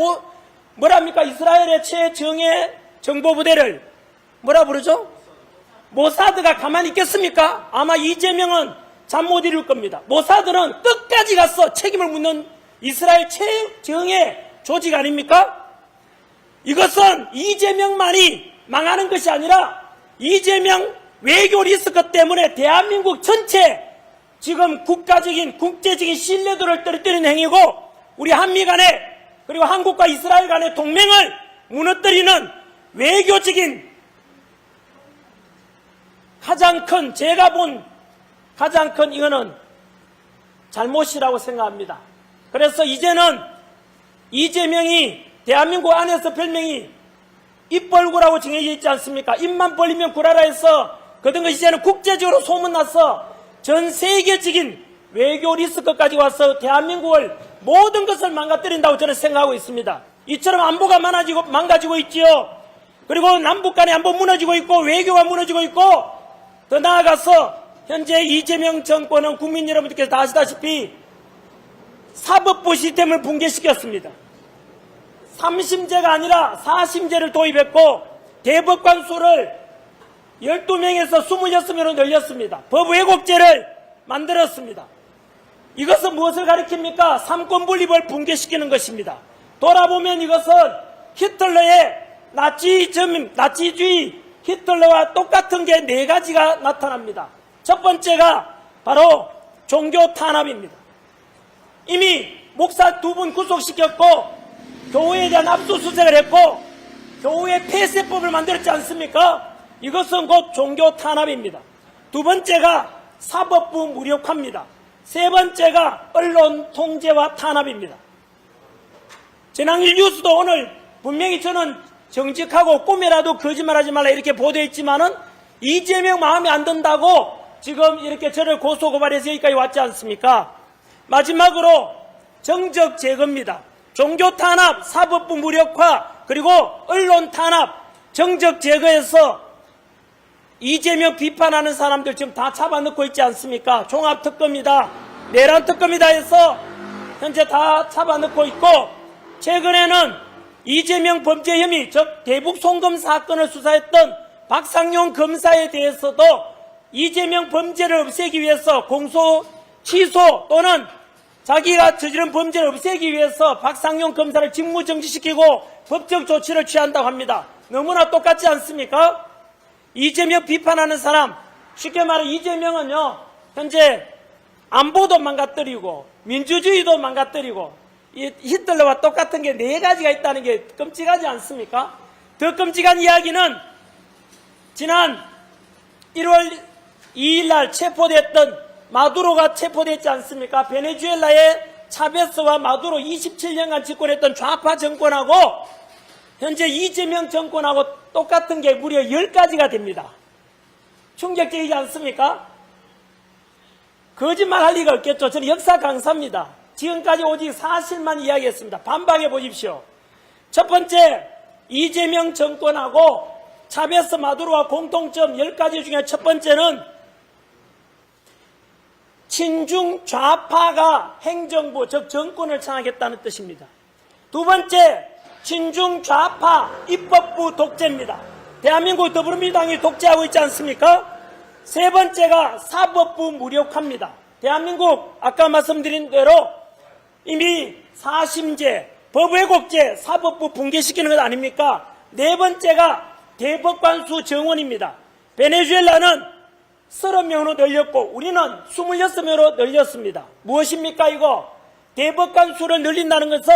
뭐랍니까? 이스라엘의 최정예 정보부대를 뭐라 부르죠? 모사드가 가만히 있겠습니까? 아마 이재명은 잠 못 이룰 겁니다. 모사드는 끝까지 가서 책임을 묻는 이스라엘 최정예 조직 아닙니까? 이것은 이재명만이 망하는 것이 아니라 이재명 외교 리스크 때문에 대한민국 전체 지금 국가적인 국제적인 신뢰도를 떨어뜨리는 행위고 우리 한미 간에 그리고 한국과 이스라엘 간의 동맹을 무너뜨리는 외교적인 가장 큰 제가 본 가장 큰 이거는 잘못이라고 생각합니다. 그래서 이제는 이재명이 대한민국 안에서 별명이 입벌구라고 정해져 있지 않습니까? 입만 벌리면 구라라 해서 그런 것이 이제는 국제적으로 소문나서 전 세계적인 외교 리스크까지 와서 대한민국을 모든 것을 망가뜨린다고 저는 생각하고 있습니다. 이처럼 안보가 망가지고 있지요. 그리고 남북 간의 안보 무너지고 있고 외교가 무너지고 있고 더 나아가서 현재 이재명 정권은 국민 여러분들께서 다 아시다시피 사법부 시스템을 붕괴시켰습니다. 3심제가 아니라 4심제를 도입했고 대법관 수를 12명에서 26명으로 늘렸습니다. 법 왜곡죄를 만들었습니다. 이것은 무엇을 가리킵니까? 삼권분립을 붕괴시키는 것입니다. 돌아보면 이것은 히틀러의 나치주의 히틀러와 똑같은 게 4가지가 나타납니다. 첫 번째가 바로 종교 탄압입니다. 이미 목사 2분 구속시켰고 교회에 대한 압수수색을 했고 교회 폐쇄법을 만들었지 않습니까? 이것은 곧 종교 탄압입니다. 두 번째가 사법부 무력화입니다. 세 번째가 언론 통제와 탄압입니다. 전한일 뉴스도 오늘 분명히 저는 정직하고 꿈이라도 거짓말하지 말라 이렇게 보도했지만은 이재명 마음에 안 든다고 지금 이렇게 저를 고소고발해서 여기까지 왔지 않습니까? 마지막으로 정적 제거입니다. 종교 탄압, 사법부 무력화, 그리고 언론 탄압, 정적 제거에서 이재명 비판하는 사람들 지금 다 잡아넣고 있지 않습니까? 종합특검이다, 내란특검이다 해서 현재 다 잡아넣고 있고 최근에는 이재명 범죄 혐의, 즉 대북 송금 사건을 수사했던 박상용 검사에 대해서도 이재명 범죄를 없애기 위해서 공소 취소 또는 자기가 저지른 범죄를 없애기 위해서 박상용 검사를 직무정지시키고 법적 조치를 취한다고 합니다. 너무나 똑같지 않습니까? 이재명 비판하는 사람, 쉽게 말해 이재명은요 현재 안보도 망가뜨리고 민주주의도 망가뜨리고 이 히틀러와 똑같은 게 4가지가 있다는 게 끔찍하지 않습니까? 더 끔찍한 이야기는 지난 1월 2일 날 체포됐던 마두로가 체포됐지 않습니까? 베네수엘라의 차베스와 마두로 27년간 집권했던 좌파 정권하고 현재 이재명 정권하고 똑같은 게 무려 10가지가 됩니다. 충격적이지 않습니까? 거짓말 할 리가 없겠죠. 저는 역사 강사입니다. 지금까지 오직 사실만 이야기했습니다. 반박해 보십시오. 첫 번째, 이재명 정권하고 차베스 마두로와 공통점 10가지 중에 첫 번째는 친중 좌파가 행정부, 즉 정권을 장악했다는 뜻입니다. 두 번째, 친중 좌파 입법부 독재입니다. 대한민국 더불어민주당이 독재하고 있지 않습니까? 세 번째가 사법부 무력화입니다. 대한민국 아까 말씀드린 대로 이미 4심제, 법왜곡죄, 사법부 붕괴시키는 것 아닙니까? 네 번째가 대법관 수 정원입니다. 베네수엘라는 30명으로 늘렸고 우리는 26명으로 늘렸습니다. 무엇입니까 이거? 대법관 수를 늘린다는 것은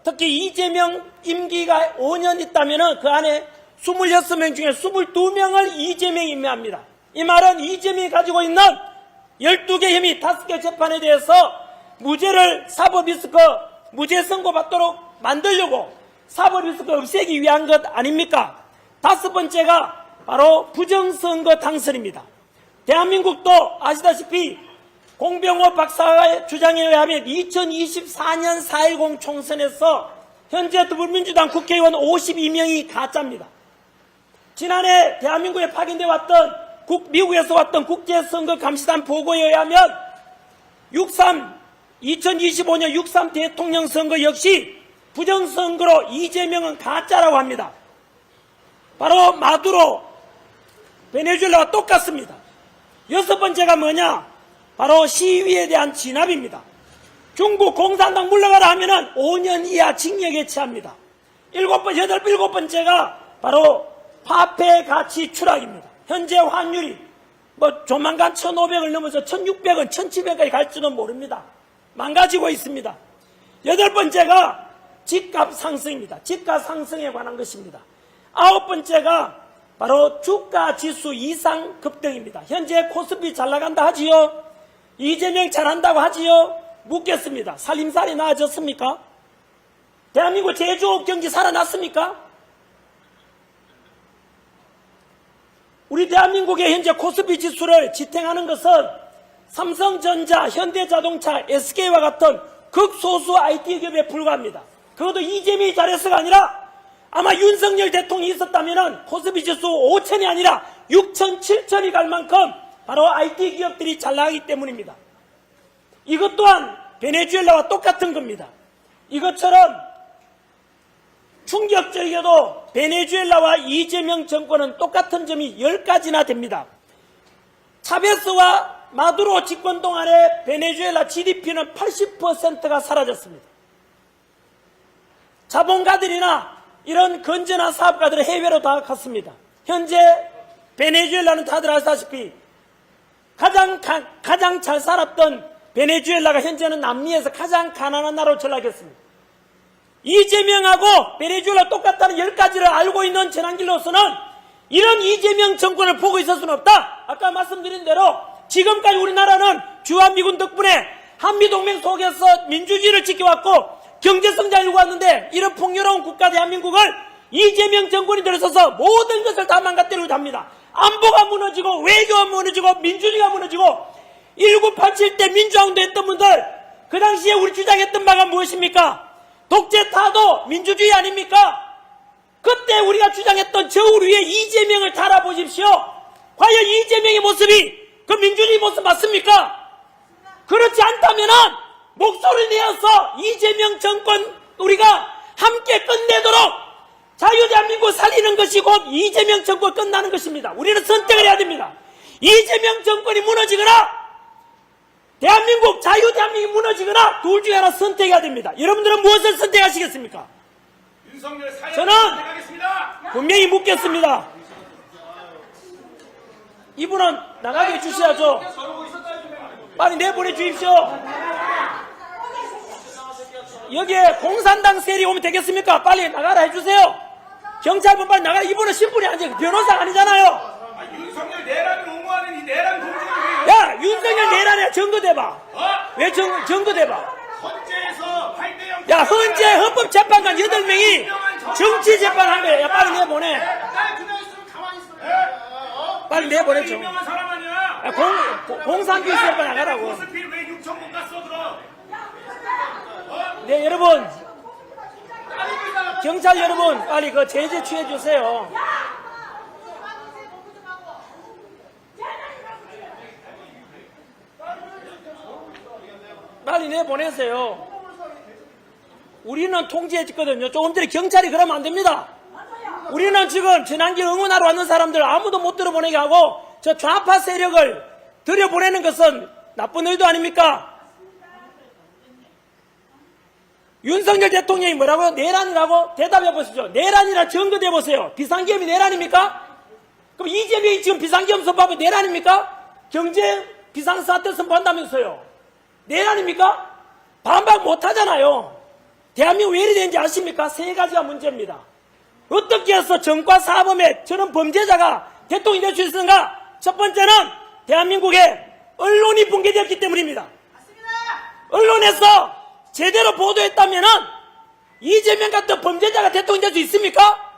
특히 이재명 임기가 5년 있다면 그 안에 26명 중에 22명을 이재명이 임명합니다. 이 말은 이재명이 가지고 있는 12개 혐의 5개 재판에 대해서 무죄를 사법리스크 무죄 선고받도록 만들려고 사법리스크 없애기 위한 것 아닙니까? 다섯 번째가 바로 부정선거 당선입니다. 대한민국도 아시다시피 공병호 박사의 주장에 의하면 2024년 4.10 총선에서 현재 더불어민주당 국회의원 52명이 가짜입니다. 지난해 대한민국에 파견돼 왔던 미국에서 왔던 국제선거감시단 보고에 의하면 2025년 6.3 대통령 선거 역시 부정선거로 이재명은 가짜라고 합니다. 바로 마두로 베네수엘라와 똑같습니다. 여섯 번째가 뭐냐? 바로 시위에 대한 진압입니다. 중국 공산당 물러가라 하면은 5년 이하 징역에 처합니다. 일곱 번째가 바로 화폐 가치 추락입니다. 현재 환율이 조만간 1,500을 넘어서 1,600원, 1,700원까지 갈지도 모릅니다. 망가지고 있습니다. 8번째가 집값 상승입니다. 집값 상승에 관한 것입니다. 9번째가 바로 주가 지수 이상 급등입니다. 현재 코스피 잘 나간다 하지요? 이재명 잘한다고 하지요? 묻겠습니다. 살림살이 나아졌습니까? 대한민국 제조업 경기 살아났습니까? 우리 대한민국의 현재 코스피 지수를 지탱하는 것은 삼성전자, 현대자동차, SK와 같은 극소수 IT 기업에 불과합니다. 그것도 이재명이 잘해서가 아니라 아마 윤석열 대통령이 있었다면 코스피 지수 5천이 아니라 6천, 7천이 갈 만큼 바로 IT 기업들이 잘 나가기 때문입니다. 이것 또한 베네수엘라와 똑같은 겁니다. 이것처럼 충격적이게도 베네수엘라와 이재명 정권은 똑같은 점이 10가지나 됩니다. 차베스와 마두로 집권 동안에 베네수엘라 GDP는 80%가 사라졌습니다. 자본가들이나 이런 건전한 사업가들은 해외로 다 갔습니다. 현재 베네수엘라는 다들 아시다시피 가장 잘 살았던 베네수엘라가 현재는 남미에서 가장 가난한 나라로 전락했습니다. 이재명하고 베네수엘라 똑같다는 10가지를 알고 있는 전환길로서는 이런 이재명 정권을 보고 있을 수는 없다. 아까 말씀드린 대로 지금까지 우리나라는 주한미군 덕분에 한미동맹 속에서 민주주의를 지켜왔고 경제성장을 이루어왔는데 이런 풍요로운 국가 대한민국을 이재명 정권이 들어서서 모든 것을 다 망가뜨리고 합니다. 안보가 무너지고 외교가 무너지고 민주주의가 무너지고 1987 때 민주화운동 했던 분들 그 당시에 우리 주장했던 바가 무엇입니까? 독재 타도 민주주의 아닙니까? 그때 우리가 주장했던 저울 위에 이재명을 달아보십시오. 과연 이재명의 모습이 그 민주주의 모습 맞습니까? 그렇지 않다면은 목소리를 내어서 이재명 정권 우리가 함께 끝내도록 자유대한민국 살리는 것이 곧 이재명 정권 끝나는 것입니다. 우리는 선택을 해야 됩니다. 이재명 정권이 무너지거나 대한민국 자유대한민국이 무너지거나 둘 중에 하나 선택해야 됩니다. 여러분들은 무엇을 선택하시겠습니까? 윤석열 사형 저는 선택하겠습니다. 분명히 묻겠습니다. 이분은 나가게 해주셔야죠. 빨리 내보내 주십시오. 여기에 공산당 세리 오면 되겠습니까? 빨리 나가라 해주세요. 경찰분 빨리 나가라. 이분은 신분이 아니고 변호사가 아니잖아요. 윤석열 내란을 옹호하는 이 내란 동지가 야, 윤석열 내란에 증거대봐. 왜 증거대봐. 헌재에서 8대0 야, 헌재 헌법재판관 8명이 정치재판한 거야. 야, 빨리 내보내. 빨리 내보내줘. 유명한 사람 아니야. 야, 공산주의 재판 나가라고. 코스피를 왜 6천 못 갔어 그럼? 네, 여러분. 경찰 여러분, 빨리 그 제재 취해주세요. 빨리 내보내세요. 우리는 통제했거든요. 조금 전에 경찰이 그러면 안 됩니다. 우리는 지금 전환길 응원하러 왔는 사람들 아무도 못 들어보내게 하고 저 좌파 세력을 들여보내는 것은 나쁜 의도 아닙니까? 윤석열 대통령이 뭐라고요? 내란이라고? 대답해 보시죠. 내란이라 증거대 보세요. 비상계엄이 내란입니까? 그럼 이재명이 지금 비상계엄 선포하면 내란입니까? 경제 비상사태 선포한다면서요. 내란입니까? 반박 못하잖아요. 대한민국 왜 이리 되는지 아십니까? 3가지가 문제입니다. 어떻게 해서 정과 사범의 저런 범죄자가 대통령이 될 수 있는가? 첫 번째는 대한민국의 언론이 붕괴되었기 때문입니다. 언론에서 제대로 보도했다면은 이재명 같은 범죄자가 대통령이 될 수 있습니까?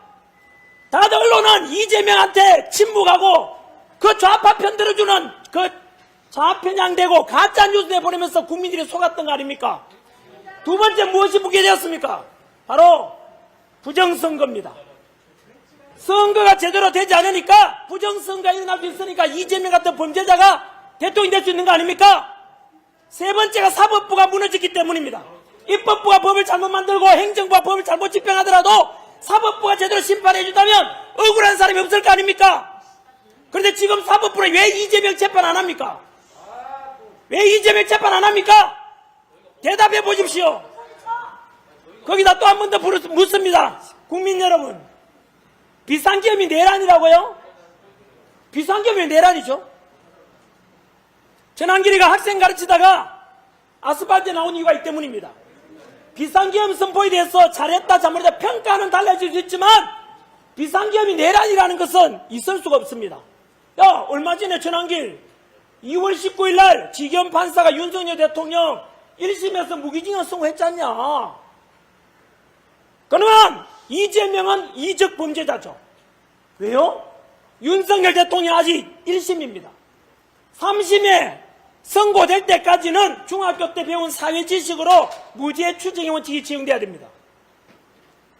다들 언론은 이재명한테 침묵하고 그 좌파 편 들어주는 그 좌편향되고 가짜뉴스 내보내면서 국민들이 속았던 거 아닙니까? 두 번째 무엇이 붕괴되었습니까? 바로 부정선거입니다. 선거가 제대로 되지 않으니까 부정선거가 일어날 수 있으니까 이재명 같은 범죄자가 대통령이 될 수 있는 거 아닙니까? 세 번째가 사법부가 무너졌기 때문입니다. 입법부가 법을 잘못 만들고 행정부가 법을 잘못 집행하더라도 사법부가 제대로 심판해 준다면 억울한 사람이 없을 거 아닙니까? 그런데 지금 사법부는 왜 이재명 재판 안 합니까? 왜 이재명 재판 안 합니까? 대답해 보십시오. 거기다 또 한 번 더 묻습니다. 국민 여러분, 비상계엄이 내란이라고요? 비상계엄이 내란이죠. 전환길이가 학생 가르치다가 아스팔트에 나온 이유가 이 때문입니다. 비상계엄 선포에 대해서 잘했다 잘못했다 평가는 달라질 수 있지만 비상계엄이 내란이라는 것은 있을 수가 없습니다. 야, 얼마 전에 전환길 2월 19일 날 지겸 판사가 윤석열 대통령 1심에서 무기징역 선고했지 않냐. 그러면 이재명은 이적 범죄자죠. 왜요? 윤석열 대통령 아직 1심입니다. 3심에 선고될 때까지는 중학교 때 배운 사회 지식으로 무죄 추정의 원칙이 적용돼야 됩니다.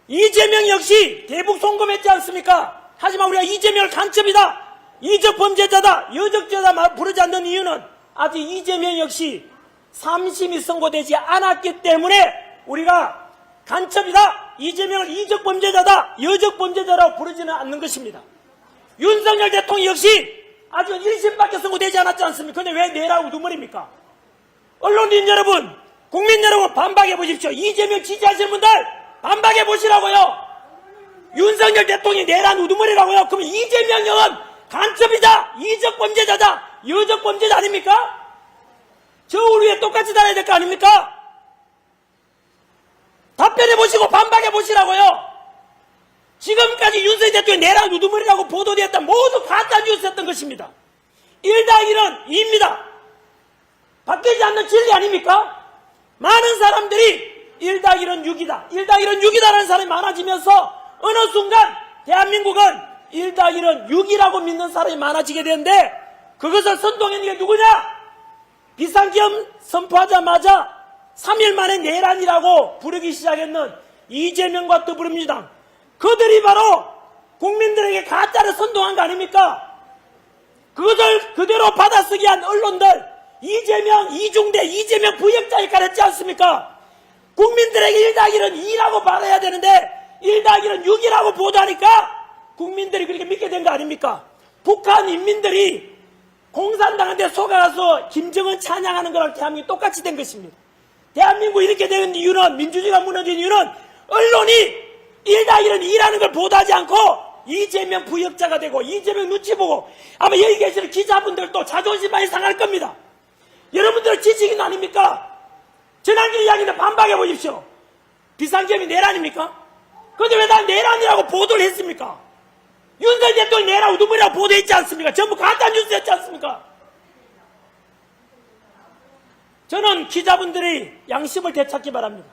이재명 역시 대북 송금했지 않습니까? 하지만 우리가 이재명을 간첩이다, 이적 범죄자다, 여적죄다 부르지 않는 이유는 아직 이재명 역시 3심이 선고되지 않았기 때문에 우리가 간첩이다, 이재명을 이적 범죄자다, 여적 범죄자라고 부르지는 않는 것입니다. 윤석열 대통령 역시 아직은 1심밖에 선고되지 않았지 않습니까? 근데 왜 내라고 우두머리입니까? 언론인 여러분, 국민 여러분 반박해 보십시오. 이재명 지지하시는 분들 반박해 보시라고요. 윤석열 대통령이 내란 우두머리라고요. 그럼 이재명은 간첩이다, 이적 범죄자다, 여적 범죄자 아닙니까? 저 우리 위에 똑같이 달아야 될 거 아닙니까? 답변해 보시고 반박해 보시라고요. 지금까지 윤석열 대통령이 내란 우두머리라고 보도되었던 모두 가짜 뉴스였던 것입니다. 1+1은 2입니다. 바뀌지 않는 진리 아닙니까? 많은 사람들이 1+1은 6이다, 1+1은 6이다라는 사람이 많아지면서 어느 순간 대한민국은 1+1은 6이라고 믿는 사람이 많아지게 되는데 그것을 선동한 게 누구냐? 비상계엄 선포하자마자 3일 만에 내란이라고 부르기 시작했는 이재명과 더불어민주당, 그들이 바로 국민들에게 가짜를 선동한 거 아닙니까? 그것을 그대로 받아쓰기 한 언론들, 이재명 이중대, 이재명 부역자에 가렸지 않습니까? 국민들에게 1+1은 2라고 받아야 되는데 1+1은 6이라고 보도하니까 국민들이 그렇게 믿게 된 거 아닙니까? 북한 인민들이 공산당한테 속아가서 김정은 찬양하는 거랑 대한민국이 똑같이 된 것입니다. 대한민국이 이렇게 된 이유는, 민주주의가 무너진 이유는 언론이 1+1은 2라는 걸 보도하지 않고 이재명 부역자가 되고 이재명 눈치 보고 아마 여기 계시는 기자분들도 자존심 많이 상할 겁니다. 여러분들은 지식인 아닙니까? 전환길 이야기인데 반박해 보십시오. 비상계엄이 내란입니까? 그런데 왜 난 내란이라고 보도를 했습니까? 윤석열 대통령이 내란 우두머리라고 보도했지 않습니까? 전부 가짜 뉴스였지 않습니까? 저는 기자분들이 양심을 되찾기 바랍니다.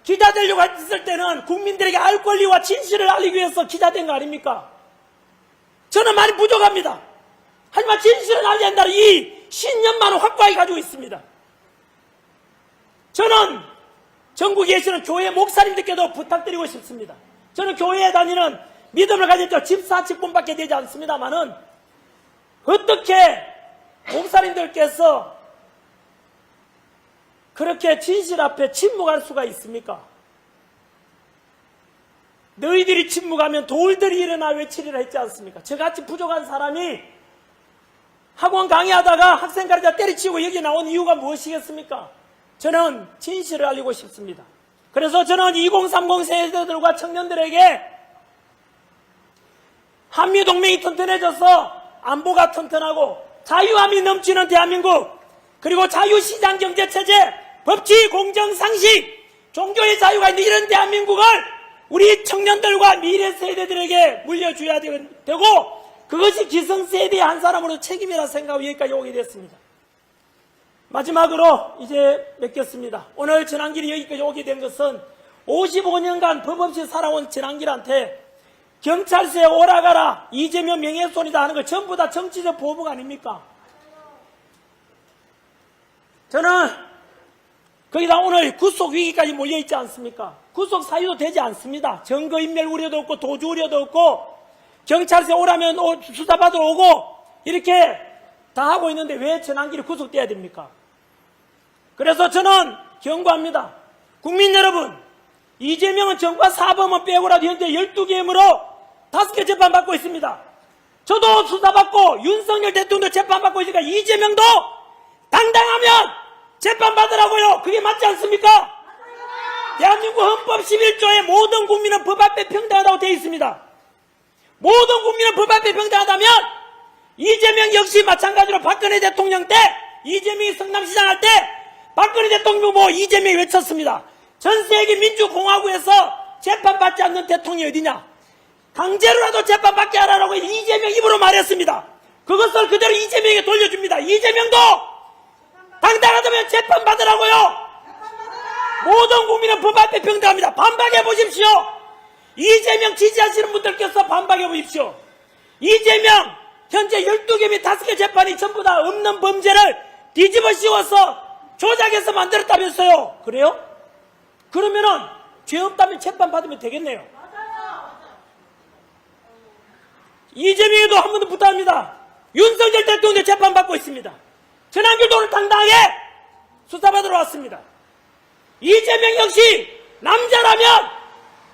기자 되려고 했을 때는 국민들에게 알 권리와 진실을 알리기 위해서 기자 된 거 아닙니까? 저는 많이 부족합니다. 하지만 진실을 알려야 한다는 이 신념만은 확고하게 가지고 있습니다. 저는 전국에 계시는 교회 목사님들께도 부탁드리고 싶습니다. 저는 교회에 다니는 믿음을 가졌죠. 집사직분밖에 되지 않습니다만은 어떻게 목사님들께서 그렇게 진실 앞에 침묵할 수가 있습니까? 너희들이 침묵하면 돌들이 일어나 외치리라 했지 않습니까? 저같이 부족한 사람이 학원 강의하다가 학생 가르쳐 때려치우고 여기 나온 이유가 무엇이겠습니까? 저는 진실을 알리고 싶습니다. 그래서 저는 2030 세대들과 청년들에게 한미동맹이 튼튼해져서 안보가 튼튼하고 자유함이 넘치는 대한민국, 그리고 자유시장 경제체제, 법치, 공정, 상식, 종교의 자유가 있는 이런 대한민국을 우리 청년들과 미래 세대들에게 물려줘야 되고 그것이 기성세대의 한 사람으로 책임이라 생각하고 여기까지 오게 됐습니다. 마지막으로 이제 맺겠습니다. 오늘 전환길이 여기까지 오게 된 것은 55년간 법 없이 살아온 전환길한테 경찰서에 오라가라, 이재명 명예훼손이다 하는 거 전부 다 정치적 보복 아닙니까? 저는 거기다 오늘 구속 위기까지 몰려있지 않습니까? 구속 사유도 되지 않습니다. 증거인멸 우려도 없고 도주 우려도 없고 경찰서에 오라면 수사받으러 오고 이렇게 다 하고 있는데 왜 전환길이 구속돼야 됩니까? 그래서 저는 경고합니다. 국민 여러분, 이재명은 정과 사범은 빼고라도 현재 12개 혐의로 5개 재판받고 있습니다. 저도 수사받고 윤석열 대통령도 재판받고 있으니까 이재명도 당당하면 재판받으라고요. 그게 맞지 않습니까? 대한민국 헌법 11조에 모든 국민은 법 앞에 평등하다고 되어 있습니다. 모든 국민은 법 앞에 평등하다면 이재명 역시 마찬가지로 박근혜 대통령 때 이재명이 성남시장 할 때 박근혜 대통령 보고 이재명이 외쳤습니다. 전 세계 민주공화국에서 재판받지 않는 대통령이 어디냐? 강제로라도 재판받게 하라고 이재명 입으로 말했습니다. 그것을 그대로 이재명에게 돌려줍니다. 이재명도 당당하다면 재판받으라고요. 모든 국민은 법 앞에 평등합니다. 반박해 보십시오. 이재명 지지하시는 분들께서 반박해 보십시오. 이재명 현재 12개 및 5개 재판이 전부 다 없는 범죄를 뒤집어 씌워서 조작해서 만들었다면서요. 그래요? 그러면은 죄 없다면 재판 받으면 되겠네요. 이재명에도 한 번 더 부탁합니다. 윤석열 대통령 재판 받고 있습니다. 전환길도 오늘 당당하게 수사받으러 왔습니다. 이재명 역시 남자라면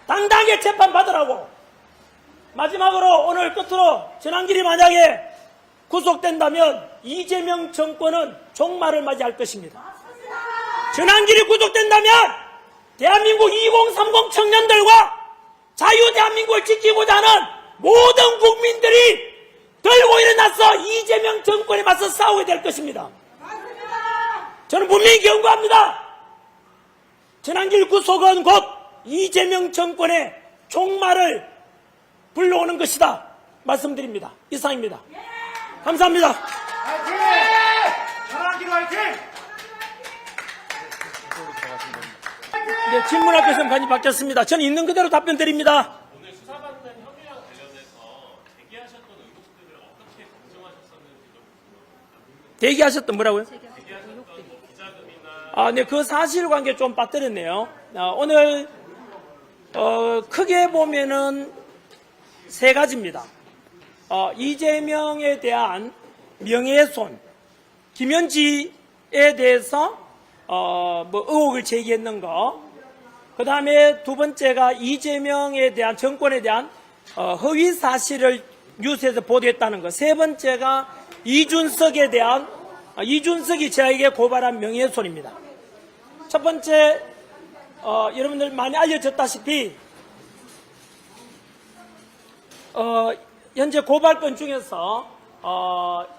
당당하게 재판 받으라고. 마지막으로 오늘 끝으로 전환길이 만약에 구속된다면 이재명 정권은 종말을 맞이할 것입니다. 전환길이 구속된다면 대한민국 2030 청년들과 자유 대한민국을 지키고자 하는 모든 국민들이 들고 일어나서 이재명 정권에 맞서 싸우게 될 것입니다. 저는 분명히 경고합니다. 전환길 구속은 곧 이재명 정권의 종말을 불러오는 것이다 말씀드립니다. 이상입니다. 감사합니다. 화이팅! 전환길 화이팅! 네, 질문할 것은 많이 바뀌었습니다. 저는 있는 그대로 답변 드립니다. 오늘 수사받는 혐의와 관련해서 제기하셨던 의혹들을 어떻게 검증하셨었는지 좀 궁금합니다. 대기하셨던 뭐라고요? 제기하셨던 기자금이나 아, 네, 그 사실관계 좀 빠뜨렸네요. 오늘 크게 보면은 세 가지입니다. 이재명에 대한 명예훼손, 김현지에 대해서 의혹을 제기했는 거, 그 다음에 두 번째가 이재명에 대한 정권에 대한 허위 사실을 뉴스에서 보도했다는 것, 세 번째가 이준석에 대한 이준석이 저에게 고발한 명예훼손입니다. 첫 번째, 여러분들 많이 알려졌다시피 현재 고발건 중에서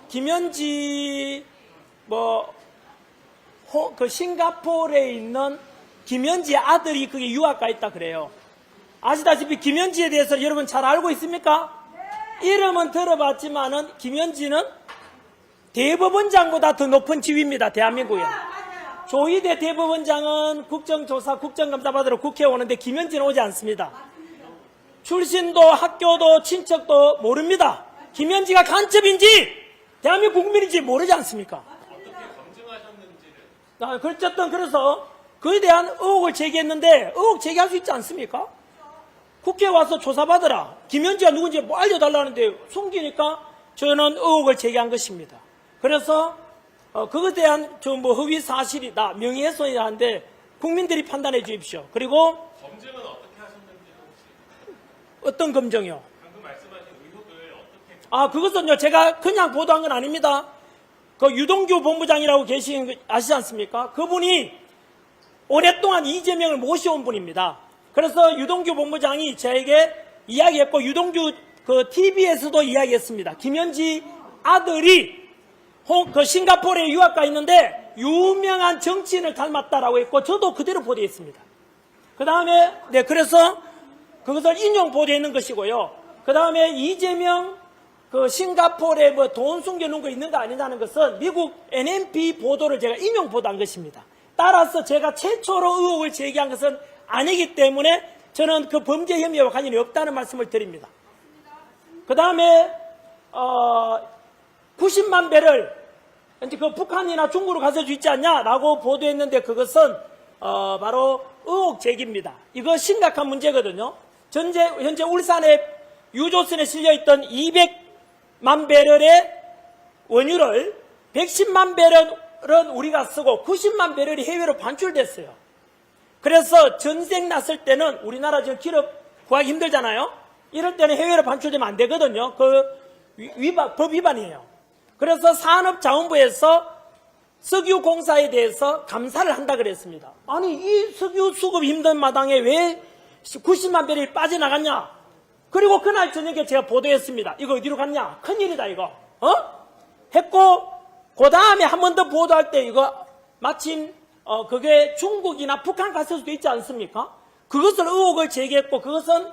김현지 그 싱가포르에 있는 김현지의 아들이 그게 유학가 있다 그래요. 아시다시피 김현지에 대해서 여러분 잘 알고 있습니까? 이름은 들어봤지만은 김현지는 대법원장보다 더 높은 지위입니다. 대한민국에. 조희대 대법원장은 국정조사, 국정감사 받으러 국회에 오는데 김현지는 오지 않습니다. 출신도 학교도 친척도 모릅니다. 김현지가 간첩인지 대한민국 국민인지 모르지 않습니까? 어떻게 검증하셨는지를 어쨌든 그래서 그에 대한 의혹을 제기했는데 의혹 제기할 수 있지 않습니까? 국회에 와서 조사받으라. 김현지가 누군지 뭐 알려달라는데 숨기니까 저는 의혹을 제기한 것입니다. 그래서 그것에 대한 허위 사실이다, 명예훼손이다 하는데 국민들이 판단해 주십시오. 그리고 검증은 어떻게 하셨는지 혹시 어떤 검증이요? 방금 말씀하신 의혹을 어떻게 그것은요, 제가 그냥 보도한 건 아닙니다. 그 유동규 본부장이라고 계시는 거 아시지 않습니까? 그분이 오랫동안 이재명을 모셔온 분입니다. 그래서 유동규 본부장이 저에게 이야기했고, 유동규 그 TV에서도 이야기했습니다. 김현지 아들이 그 싱가포르에 유학가 있는데 유명한 정치인을 닮았다라고 했고, 저도 그대로 보도했습니다. 그 다음에, 네, 그래서 그것을 인용 보도했는 것이고요. 그 다음에 이재명 그 싱가포르에 돈 숨겨놓은 거 있는가 아니냐는 것은 미국 NMP 보도를 제가 인용 보도한 것입니다. 따라서 제가 최초로 의혹을 제기한 것은 아니기 때문에 저는 그 범죄 혐의와 관련이 없다는 말씀을 드립니다. 그 다음에 90만 배를 이제 그 북한이나 중국으로 가서 주 있지 않냐라고 보도했는데 그것은 바로 의혹 제기입니다. 이거 심각한 문제거든요. 현재 울산에 유조선에 실려있던 200만 배럴의 원유를 110만 배럴은 우리가 쓰고 90만 배럴이 해외로 반출됐어요. 그래서 전쟁 났을 때는 우리나라 지금 기록 구하기 힘들잖아요. 이럴 때는 해외로 반출되면 안 되거든요. 법 위반이에요. 그래서 산업자원부에서 석유공사에 대해서 감사를 한다 그랬습니다. 아니, 이 석유 수급 힘든 마당에 왜 90만 배럴이 빠져나갔냐? 그리고 그날 저녁에 제가 보도했습니다. 이거 어디로 갔냐? 큰일이다 이거. 했고 그 다음에 한 번 더 보도할 때 이거 마침 그게 중국이나 북한 갔을 수도 있지 않습니까? 그것을 의혹을 제기했고 그것은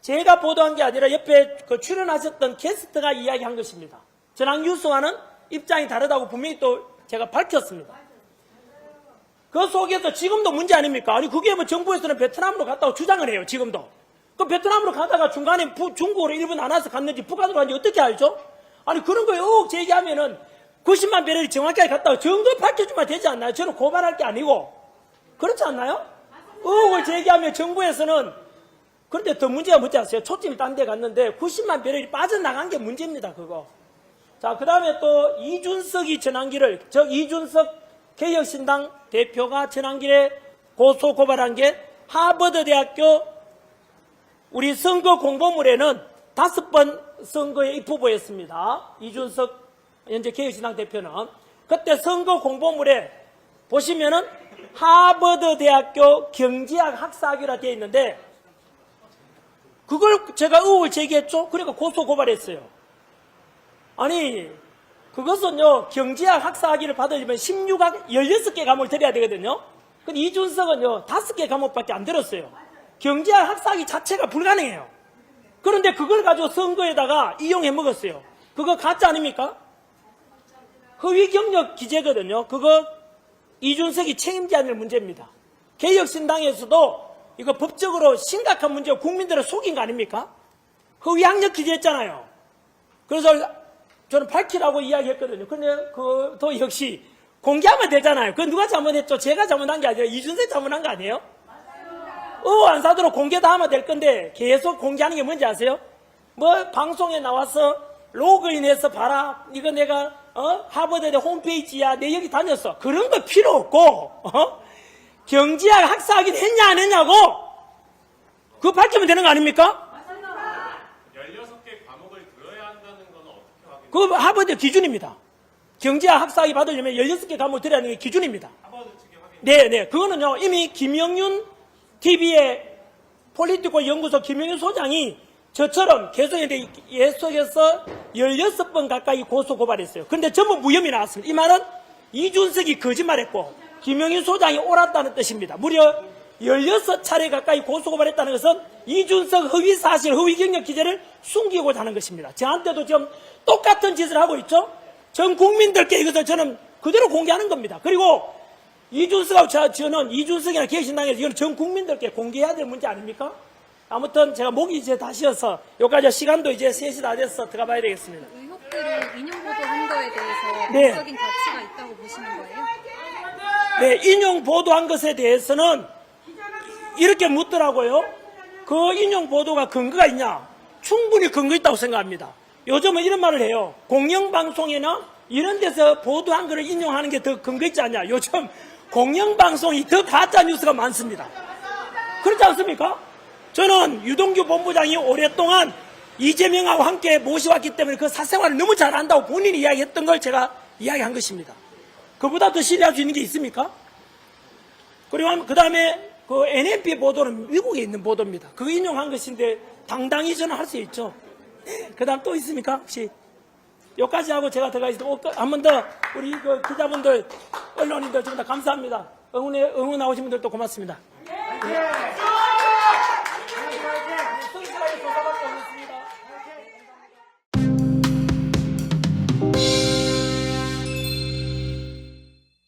제가 보도한 게 아니라 옆에 그 출연하셨던 게스트가 이야기한 것입니다. 전학 뉴스와는 입장이 다르다고 분명히 또 제가 밝혔습니다. 그 속에서 지금도 문제 아닙니까? 아니 그게 뭐 정부에서는 베트남으로 갔다고 주장을 해요. 지금도. 그 베트남으로 가다가 중간에 중국으로 일본 안 와서 갔는지 북한으로 갔는지 어떻게 알죠? 아니 그런 거 의혹 제기하면은 90만 배럴이 정확하게 갔다고 증거 밝혀주면 되지 않나요? 저는 고발할 게 아니고 그렇지 않나요? 의혹을 제기하면 정부에서는 그런데 더 문제가 뭔지 아세요? 초점이 딴 데 갔는데 90만 배럴이 빠져나간 게 문제입니다. 그거. 자, 그 다음에 또 이준석이 전환기를 이준석 개혁신당 대표가 전환기에 고소 고발한 게 하버드 대학교 우리 선거 공보물에는 5번 선거에 입후보였습니다. 이준석 현재 개혁신당 대표는 그때 선거 공보물에 보시면은 하버드 대학교 경제학 학사학위라 되어 있는데 그걸 제가 의혹을 제기했죠. 그러니까 고소 고발했어요. 아니 그것은요 경제학 학사학위를 받으려면 16개 과목을 들어야 되거든요. 근데 이준석은요 5개 과목밖에 안 들었어요. 경제학 학사학위 자체가 불가능해요. 그런데 그걸 가지고 선거에다가 이용해 먹었어요. 그거 가짜 아닙니까? 허위 경력 기재거든요. 그거 이준석이 책임져야 할 문제입니다. 개혁신당에서도 이거 법적으로 심각한 문제고 국민들을 속인 거 아닙니까? 허위 학력 기재했잖아요. 그래서 저는 밝히라고 이야기했거든요. 그런데 그도 역시 공개하면 되잖아요. 그건 누가 잘못했죠? 제가 잘못한 게 아니라 이준석이 잘못한 거 아니에요? 안 사도록 공개 다 하면 될 건데 계속 공개하는 게 뭔지 아세요? 뭐 방송에 나와서 로그인해서 봐라. 이거 내가 하버드대 홈페이지야. 내 여기 다녔어. 그런 거 필요 없고 경제학 학사학위를 했냐 안 했냐고 그거 밝히면 되는 거 아닙니까? 16개 과목을 들어야 한다는 건 어떻게 확인해요? 그 하버드 기준입니다. 경제학 학사학위 받으려면 16개 과목을 들어야 하는 게 기준입니다. 하버드 측에 확인. 네. 그거는요 이미 김영윤 TV의 폴리티코 연구소 김영윤 소장이 저처럼 계속해서 16번 가까이 고소 고발했어요. 그런데 전부 무혐의 나왔습니다. 이 말은 이준석이 거짓말했고 김영윤 소장이 옳았다는 뜻입니다. 무려 16차례 가까이 고소 고발했다는 것은 이준석 허위 사실, 허위 경력 기재를 숨기고자 하는 것입니다. 저한테도 지금 똑같은 짓을 하고 있죠. 전 국민들께 이것을 저는 그대로 공개하는 겁니다. 그리고 이준석하고 저는 이준석이나 개혁신당에서 이건 전 국민들께 공개해야 될 문제 아닙니까? 아무튼 제가 목이 이제 다 쉬어서 여기까지 시간도 이제 3시 다 돼서 들어가 봐야 되겠습니다. 의혹들을 인용보도한 거에 대해서 네. 법적인 가치가 있다고 보시는 거예요? 네, 인용 보도한 것에 대해서는 이렇게 묻더라고요. 그 인용 보도가 근거가 있냐? 충분히 근거 있다고 생각합니다. 요즘은 이런 말을 해요. 공영방송이나 이런 데서 보도한 거를 인용하는 게 더 근거 있지 않냐? 요즘 공영방송이 더 가짜 뉴스가 많습니다. 그렇지 않습니까? 저는 유동규 본부장이 오랫동안 이재명하고 함께 모셔왔기 때문에 그 사생활을 너무 잘 안다고 본인이 이야기했던 걸 제가 이야기한 것입니다. 그보다 더 신뢰할 수 있는 게 있습니까? 그리고 그 다음에 그 NMP 보도는 미국에 있는 보도입니다. 그거 인용한 것인데 당당히 저는 할 수 있죠. 그 다음 또 있습니까? 혹시? 여기까지 하고 제가 들어가겠습니다. 한 번 더 우리 그 기자분들, 언론인들 전부 다 감사합니다. 응원 나오신 분들도 고맙습니다. 화이팅!